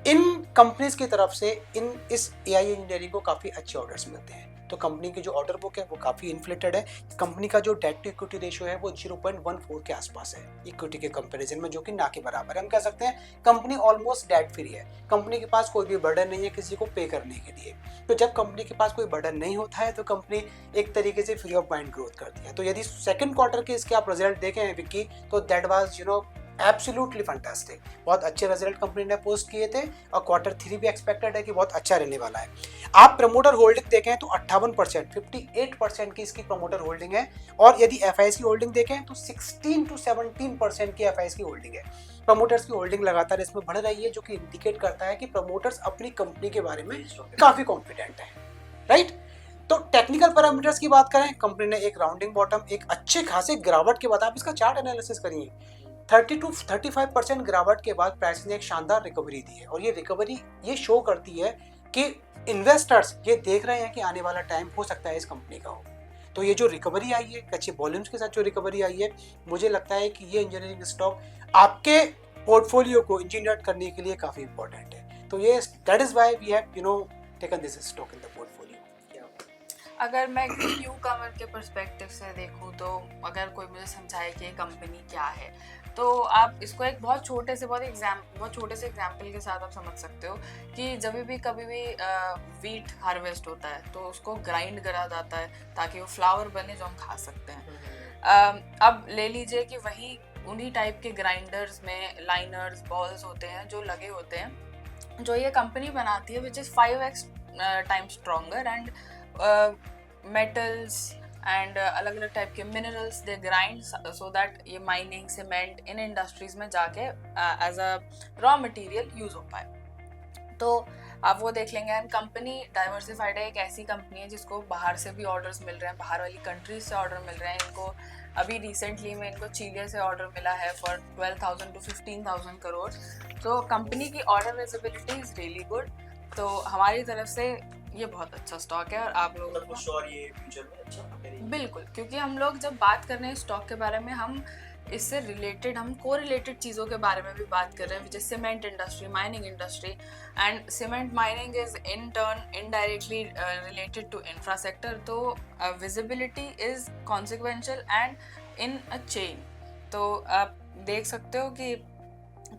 इन कंपनीज की तरफ से इस AIA इंजीनियरिंग को काफ़ी अच्छे ऑर्डर्स मिलते हैं। तो कंपनी की जो ऑर्डर बुक है वो काफ़ी इन्फ्लेटेड है। कंपनी का जो डेट टू इक्विटी रेशियो है वो 0.14 के आसपास है इक्विटी के कंपैरिजन में, जो कि ना के बराबर है। हम कह सकते हैं कंपनी ऑलमोस्ट डेट फ्री है। कंपनी के पास कोई भी बर्डन नहीं है किसी को पे करने के लिए। तो जब कंपनी के पास कोई बर्डन नहीं होता है तो कंपनी एक तरीके से फ्री ऑफ माइंड ग्रोथ करती है। तो यदि सेकंड क्वार्टर के इसके आप रिजल्ट देखें विक्की, तो दैट वाज एब्सोल्युटली फैंटास्टिक। बहुत अच्छे रिजल्ट कंपनी ने पोस्ट किए थे और क्वार्टर 3 भी एक्सपेक्टेड है कि बहुत अच्छा रहने वाला है। आप प्रमोटर होल्डिंग देखें तो 58%, 58% की इसकी प्रमोटर होल्डिंग है। और यदि एफआईएस की होल्डिंग देखें तो 16 to 17% की एफआईएस की होल्डिंग है। प्रमोटर्स की होल्डिंग लगातार इसमें बढ़ रही है, जो कि इंडिकेट करता है कि प्रमोटर्स अपनी कंपनी के बारे में काफी कॉन्फिडेंट है, राइट। तो टेक्निकल पैरामीटर्स की बात करें, कंपनी ने एक राउंडिंग बॉटम, एक अच्छे खासे गिरावट के बाद, आप इसका चार्ट एनालिसिस करिए, 30 to 35% गिरावट के बाद प्राइस ने एक शानदार रिकवरी दी है। और ये रिकवरी ये शो करती है कि इन्वेस्टर्स ये देख रहे हैं कि आने वाला टाइम हो सकता है इस कंपनी का हो। तो ये जो रिकवरी आई है, अच्छे वॉल्यूम्स के साथ जो रिकवरी आई है, मुझे लगता है कि ये इंजीनियरिंग स्टॉक आपके पोर्टफोलियो को इंजीनियर करने के लिए काफ़ी इंपॉर्टेंट है। तो ये that is why we have taken this stock in the portfolio. अगर मैं न्यू कमर के पर्सपेक्टिव से देखूं तो अगर कोई मुझे समझाए कि ये कंपनी क्या है, तो आप इसको एक बहुत छोटे से एग्जाम्पल के साथ आप समझ सकते हो कि जब भी कभी भी वीट हार्वेस्ट होता है तो उसको ग्राइंड करा जाता है ताकि वो फ्लावर बने जो हम खा सकते हैं। अब ले लीजिए कि वही उन्हीं टाइप के ग्राइंडर्स में लाइनर्स बॉल्स होते हैं जो लगे होते हैं, जो ये कंपनी बनाती है, which is 5x time stronger and metals and अलग अलग टाइप के minerals they grind so that ये माइनिंग सीमेंट इन इंडस्ट्रीज में जाके as a raw material use हो पाए। तो आप वो देख लेंगे। एंड कंपनी डाइवर्सिफाइड है, एक ऐसी कंपनी है जिसको बाहर से भी ऑर्डर्स मिल रहे हैं, बाहर वाली कंट्रीज से ऑर्डर मिल रहे हैं। इनको अभी रिसेंटली में इनको चीले से ऑर्डर मिला है फॉर 12,000 to 15,000 करोड़। तो कंपनी की order visibility is really good. तो हमारी तरफ से ये बहुत अच्छा स्टॉक है। और आप लोग ये फ्यूचर में अच्छा करेंगे बिल्कुल, क्योंकि हम लोग जब बात कर रहे हैं स्टॉक के बारे में, हम इससे रिलेटेड हम कोरिलेटेड चीज़ों के बारे में भी बात कर रहे हैं, जैसे cement industry, mining industry. And cement mining is in turn indirectly related to infra sector. तो visibility is consequential and in a chain. तो आप देख सकते हो कि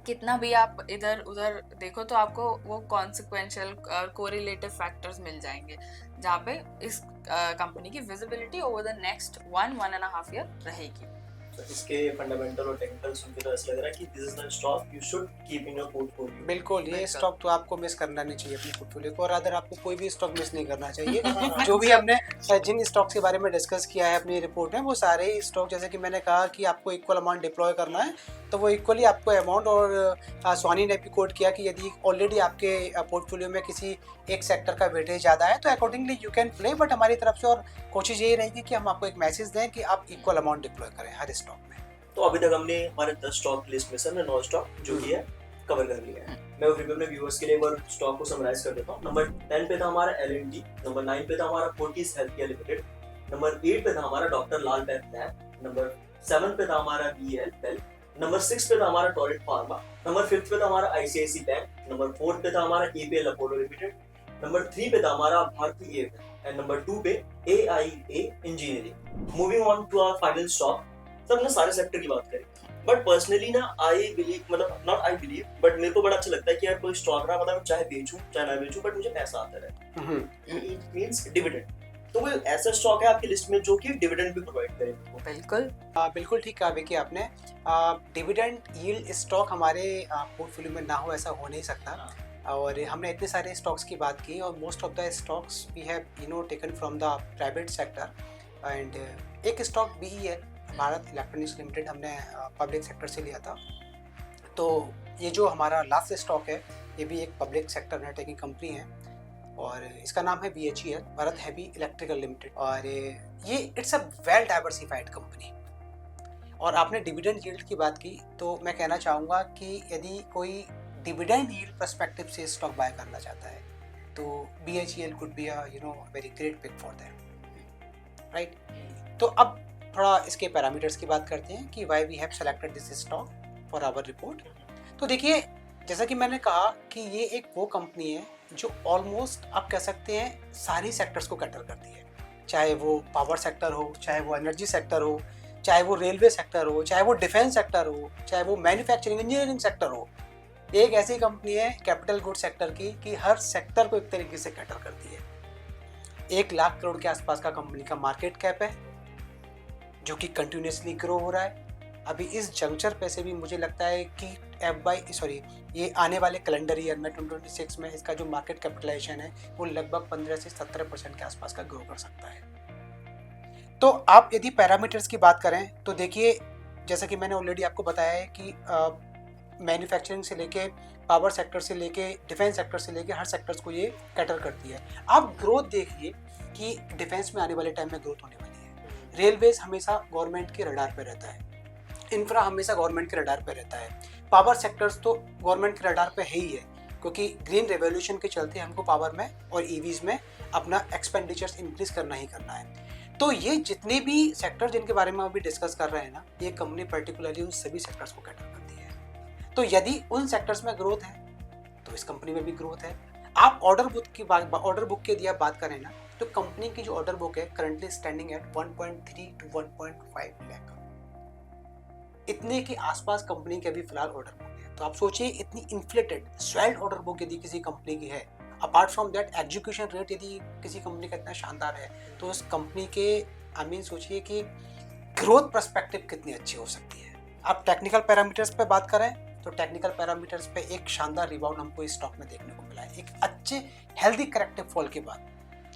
कितना भी आप इधर उधर देखो तो आपको वो कॉन्सिक्वेंशियल और कोरिलेटिव फैक्टर्स मिल जाएंगे जहाँ पे इस कंपनी की visibility over the next 1.5 year रहेगी। इसके फंडामेंटल और टेक्निकल सुन के तो ऐसा लग रहा है कि this is the stock you should keep in your portfolio. बिल्कुल, ये स्टॉक तो आपको मिस करना नहीं चाहिए अपने पोर्टफोलियो को, और अदर आपको कोई भी स्टॉक मिस नहीं करना चाहिए। जो भी हमने जिन स्टॉक्स के बारे में डिस्कस किया है अपनी रिपोर्ट में, वो सारे ही स्टॉक, जैसे कि मैंने कहा कि आपको इक्वल अमाउंट डिप्लॉय करना है, तो वो इक्वली आपको अमाउंट, और स्वानी ने भी कोट किया कि यदि ऑलरेडी आपके पोर्टफोलियो में किसी एक सेक्टर का वेटेज ज़्यादा है तो accordingly you can play. But हमारी तरफ से और कोशिश यही रहेगी कि हम आपको एक मैसेज दें कि आप इक्वल अमाउंट डिप्लॉय करें हर स्टॉक में। तो अभी तक हमने हमारे 10 स्टॉक लिस्ट में से हमने 9 स्टॉक जो कि है कवर कर लिया है। मैं फिर भी अपने व्यूअर्स के लिए एक बार स्टॉक को समराइज कर देता हूँ। नंबर 10 पे था हमारा L&T, नंबर 9 पे था हमारा फोर्टिस हेल्थकेयर लिमिटेड, नंबर 8 पे था हमारा डॉक्टर लाल पैथ लैब, नंबर 7 पे था हमारा BEL, नंबर 6 पे था हमारा टॉरेंट फार्मा, नंबर 5 पे था हमारा ICICI बैंक, नंबर 4 पे था हमारा APL अपोलो लिमिटेड, नंबर 3 पे था हमारा भारती एयरटेल एंड नंबर 2 पे AIA engineering. Moving on to our final stock. सब हमने सारे सेक्टर की बात करी, बट पर्सनली ना आई बिलीव, मतलब नॉट आई बिलीव, बट मेरे को बड़ा अच्छा लगता है कि यार कोई स्टॉक ना, मतलब चाहे बेचूं चाहे ना बेचूं, बट मुझे पैसा आता रहे। It means dividend. तो कोई ऐसा स्टॉक है आपकी लिस्ट में जो कि डिविडेंड भी प्रोवाइड करे? बिल्कुल बिल्कुल ठीक कहा विकी आपने। डिविडेंड यील्ड स्टॉक हमारे पोर्टफोलियो में ना हो ऐसा हो नहीं सकता। और हमने इतने सारे स्टॉक्स की बात की और most of the stocks we have taken from the private sector. And एक stock BEL Bharat electronics limited हमने पब्लिक सेक्टर से लिया था। तो ये जो हमारा लास्ट स्टॉक है ये भी एक पब्लिक सेक्टर नेटवर्किंग कंपनी है और इसका नाम है BHEL Bharat heavy electrical limited. और ये it's a well diversified company. और आपने डिविडेंड यील्ड की बात की, तो मैं कहना चाहूँगा कि यदि कोई डिविडेंड यील्ड पर्सपेक्टिव से स्टॉक बाय करना चाहता है तो BHEL could be a very great pick for them, right. तो अब थोड़ा इसके पैरामीटर्स की बात करते हैं कि why we have selected this stock for our report. तो देखिए, जैसा कि मैंने कहा कि ये एक वो कंपनी है जो ऑलमोस्ट आप कह सकते हैं सारी सेक्टर्स को कैटर करती है, चाहे वो पावर सेक्टर हो, चाहे वो एनर्जी सेक्टर हो, चाहे वो रेलवे सेक्टर हो, चाहे वो डिफेंस सेक्टर हो, चाहे वो मैन्युफैक्चरिंग इंजीनियरिंग सेक्टर हो। एक ऐसी कंपनी है कैपिटल गुड सेक्टर की कि हर सेक्टर को एक तरीके से कैटर करती है। 1 लाख करोड़ के आसपास का कंपनी का मार्केट कैप है, जो कि कंटिन्यूसली ग्रो हो रहा है। अभी इस जंक्चर पे से भी मुझे लगता है कि ये आने वाले कैलेंडर ईयर में 2026 में इसका जो मार्केट कैपिटलाइजेशन है वो लगभग 15 से 17% के आसपास का ग्रो कर सकता है। तो आप यदि पैरामीटर्स की बात करें तो देखिए, जैसा कि मैंने ऑलरेडी आपको बताया है कि मैन्युफैक्चरिंग से लेके पावर सेक्टर से लेके डिफेंस सेक्टर से लेके हर सेक्टर्स को ये कैटर करती है। आप ग्रोथ देखिए कि डिफेंस में आने वाले टाइम में ग्रोथ होने वाली है। रेलवेज हमेशा गवर्नमेंट के रडार पे रहता है, इंफ्रा हमेशा गवर्नमेंट के रडार पे रहता है, पावर सेक्टर्स तो गवर्नमेंट के रडार पे है ही है, क्योंकि ग्रीन रेवोल्यूशन के चलते हमको पावर में और ईवीज में अपना एक्सपेंडिचर्स इंक्रीज करना ही करना है। तो ये जितने भी सेक्टर जिनके बारे में अभी डिस्कस कर रहे हैं ना, ये कंपनी पर्टिकुलरली उन सभी सेक्टर्स को कैटर करती है। तो यदि उन सेक्टर्स में ग्रोथ है तो इस कंपनी में भी ग्रोथ है। आप ऑर्डर बुक की यदि आप बात करें ना, तो कंपनी की जो ऑर्डर बुक है currently standing at 1.3 to 1.5 lakh, इतने के आसपास कंपनी के अभी फिलहाल ऑर्डर बुक है। तो आप सोचिए इतनी इन्फ्लेटेड स्वेल्ड ऑर्डर बुक यदि किसी कंपनी की है, apart from that execution rate यदि किसी कंपनी का इतना शानदार है, तो उस कंपनी के सोचिए कि ग्रोथ पर्सपेक्टिव कितनी अच्छी हो सकती है। आप टेक्निकल पैरामीटर्स पे बात करें तो टेक्निकल पैरामीटर्स पे एक शानदार रिबाउंड हमको इस स्टॉक में देखने को मिला है, एक अच्छे हेल्दी करेक्टिव फॉल के बाद।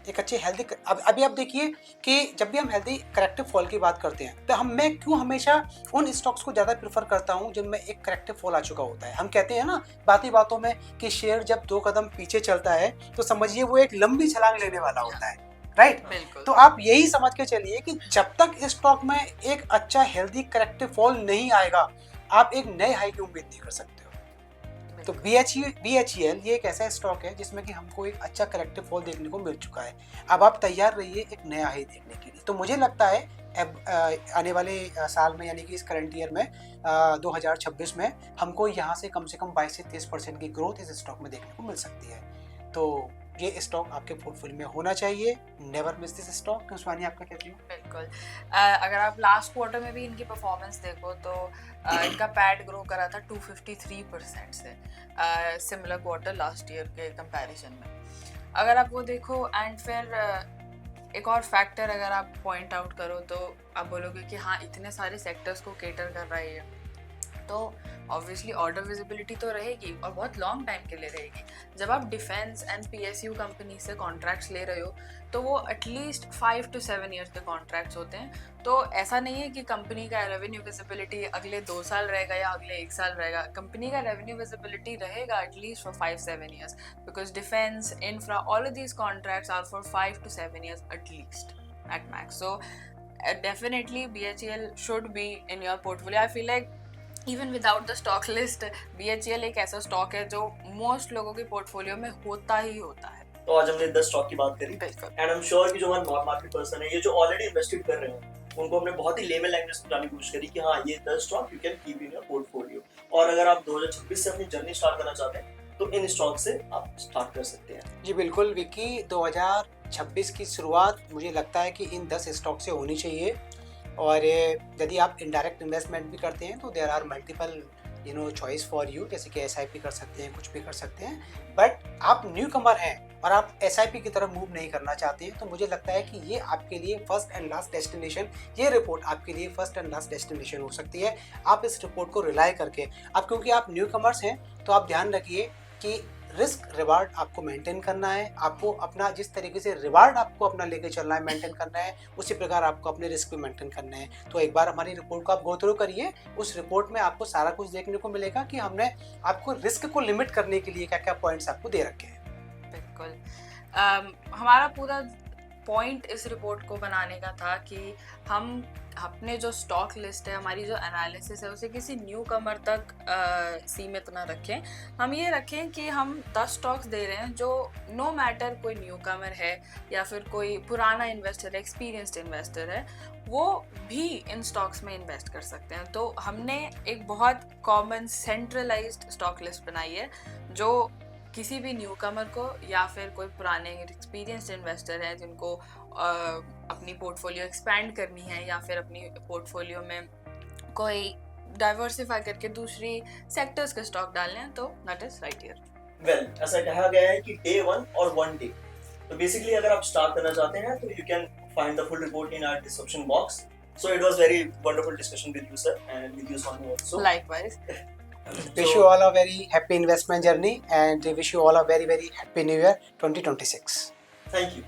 एक अच्छे हेल्दी अभी आप देखिए कि जब भी हम हेल्दी करेक्टिव फॉल की बात करते हैं तो मैं क्यों हमेशा उन स्टॉक्स को ज़्यादा प्रेफर करता हूं जिनमें एक करेक्टिव फॉल आ चुका होता है। हम कहते हैं ना बातों में कि शेयर जब 2 कदम पीछे चलता है तो समझिए वो एक लंबी छलांग लेने वाला होता है, राइट? बिल्कुल। तो आप यही समझ के चलिए कि जब तक इस स्टॉक में एक अच्छा हेल्दी करेक्टिव फॉल नहीं आएगा, आप एक नए हाई की उम्मीद नहीं कर सकते हो। तो BHEL ये एक ऐसा स्टॉक है जिसमें कि हमको एक अच्छा करेक्टिव फॉल देखने को मिल चुका है। अब आप तैयार रहिए एक नया हाई देखने के लिए। तो मुझे लगता है आने वाले साल में, यानी कि इस करंट ईयर में 2026 में हमको यहाँ से कम 22 से 30% की ग्रोथ इस स्टॉक में देखने को मिल सकती है। तो ये स्टॉक आपके पोर्टफोलियो में होना चाहिए। Never miss this stock. क्यों स्वानी, आपका क्या व्यू? बिल्कुल। अगर आप लास्ट क्वार्टर में भी इनकी परफॉर्मेंस देखो तो इनका पैट ग्रो करा था 253% से सिमिलर क्वार्टर लास्ट ईयर के कंपैरिजन में। अगर आप वो देखो एंड फिर एक और फैक्टर अगर आप पॉइंट आउट करो तो आप बोलोगे कि हाँ इतने सारे सेक्टर्स को केटर कर रहा है, तो ऑब्वियसली ऑर्डर विजिबिलिटी तो रहेगी और बहुत लॉन्ग टाइम के लिए रहेगी। जब आप डिफेंस एंड PSU कंपनी से कॉन्ट्रैक्ट्स ले रहे हो तो वो एटलीस्ट 5 to 7 ईयर्स के कॉन्ट्रैक्ट्स होते हैं। तो ऐसा नहीं है कि कंपनी का रेवेन्यू विजिबिलिटी अगले 2 साल रहेगा या अगले 1 साल रहेगा। कंपनी का रेवेन्यू विजिबिलिटी रहेगा at least for 5-7 years, because defence, infra, all of these contracts are for 5 to 7 years at least at max. So definitely BHEL should be in your portfolio. I feel like even without the stock list BHEL एक ऐसा stock है जो most लोगों के portfolio में होता ही होता है। तो आज हमने 10 स्टॉक की बात करी बिल्कुल। एंड आई एम श्योर कि जो हमारे नॉन मार्केट पर्सन है, ये जो ऑलरेडी इन्वेस्टेड कर रहे हैं, उनको हमने बहुत ही लेमन लैंग्वेज में बताने की कोशिश करी कि हाँ ये 10 stock you can keep in your portfolio. और अगर आप 2026 से अपनी जर्नी स्टार्ट करना चाहते हैं तो इन स्टॉक से आप स्टार्ट कर सकते हैं। जी बिल्कुल विकी, 2026 की शुरुआत मुझे लगता है कि इन 10 स्टॉक से होनी चाहिए। और यदि आप इनडायरेक्ट इन्वेस्टमेंट भी करते हैं तो there are multiple choice for you, जैसे कि SIP कर सकते हैं, कुछ भी कर सकते हैं। बट आप न्यू कमर हैं और आप SIP की तरफ मूव नहीं करना चाहते हैं, तो मुझे लगता है कि ये आपके लिए फर्स्ट एंड लास्ट डेस्टिनेशन, ये रिपोर्ट आपके लिए फर्स्ट एंड लास्ट डेस्टिनेशन हो सकती है। आप इस रिपोर्ट को रिलाई करके, अब क्योंकि आप न्यू कमर्स हैं तो आप ध्यान रखिए कि रिस्क रिवार्ड आपको मेंटेन करना है। आपको अपना जिस तरीके से रिवार्ड आपको अपना लेके चलना है, मेंटेन करना है, उसी प्रकार आपको अपने रिस्क भी मेंटेन करना है। तो एक बार हमारी रिपोर्ट को आप गो थ्रू करिए। उस रिपोर्ट में आपको सारा कुछ देखने को मिलेगा कि हमने आपको रिस्क को लिमिट करने के लिए क्या क्या पॉइंट्स आपको दे रखे हैं। बिल्कुल। हमारा पूरा पॉइंट इस रिपोर्ट को बनाने का था कि हम अपने जो स्टॉक लिस्ट है, हमारी जो एनालिसिस है, उसे किसी न्यू कमर तक सीमित ना रखें। हम ये रखें कि हम 10 स्टॉक्स दे रहे हैं जो नो मैटर कोई न्यू कमर है या फिर कोई पुराना इन्वेस्टर है, एक्सपीरियंस्ड इन्वेस्टर है, वो भी इन स्टॉक्स में इन्वेस्ट कर सकते हैं। तो हमने एक बहुत कॉमन सेंट्रलाइज्ड स्टॉक लिस्ट बनाई है जो किसी भी न्यू कमर को या फिर कोई पुराने एक्सपीरियंस्ड इन्वेस्टर है जिनको अपनी पोर्टफोलियो एक्सपैंड करनी है या फिर अपनी पोर्टफोलियो में कोई डाइवर्सिफाई करके दूसरी सेक्टर्स के स्टॉक डालने हैं, तो that is right here. Well, ऐसा कहा गया है कि डे 1 और 1 डे, तो बेसिकली अगर आप स्टार्ट करना चाहते हैं तो you can find the full report in our description box. So it was very wonderful discussion with you, sir, and with you, Swami, also. Likewise. Wish you all a very happy investment journey and wish you all a very happy new year 2026. Thank you.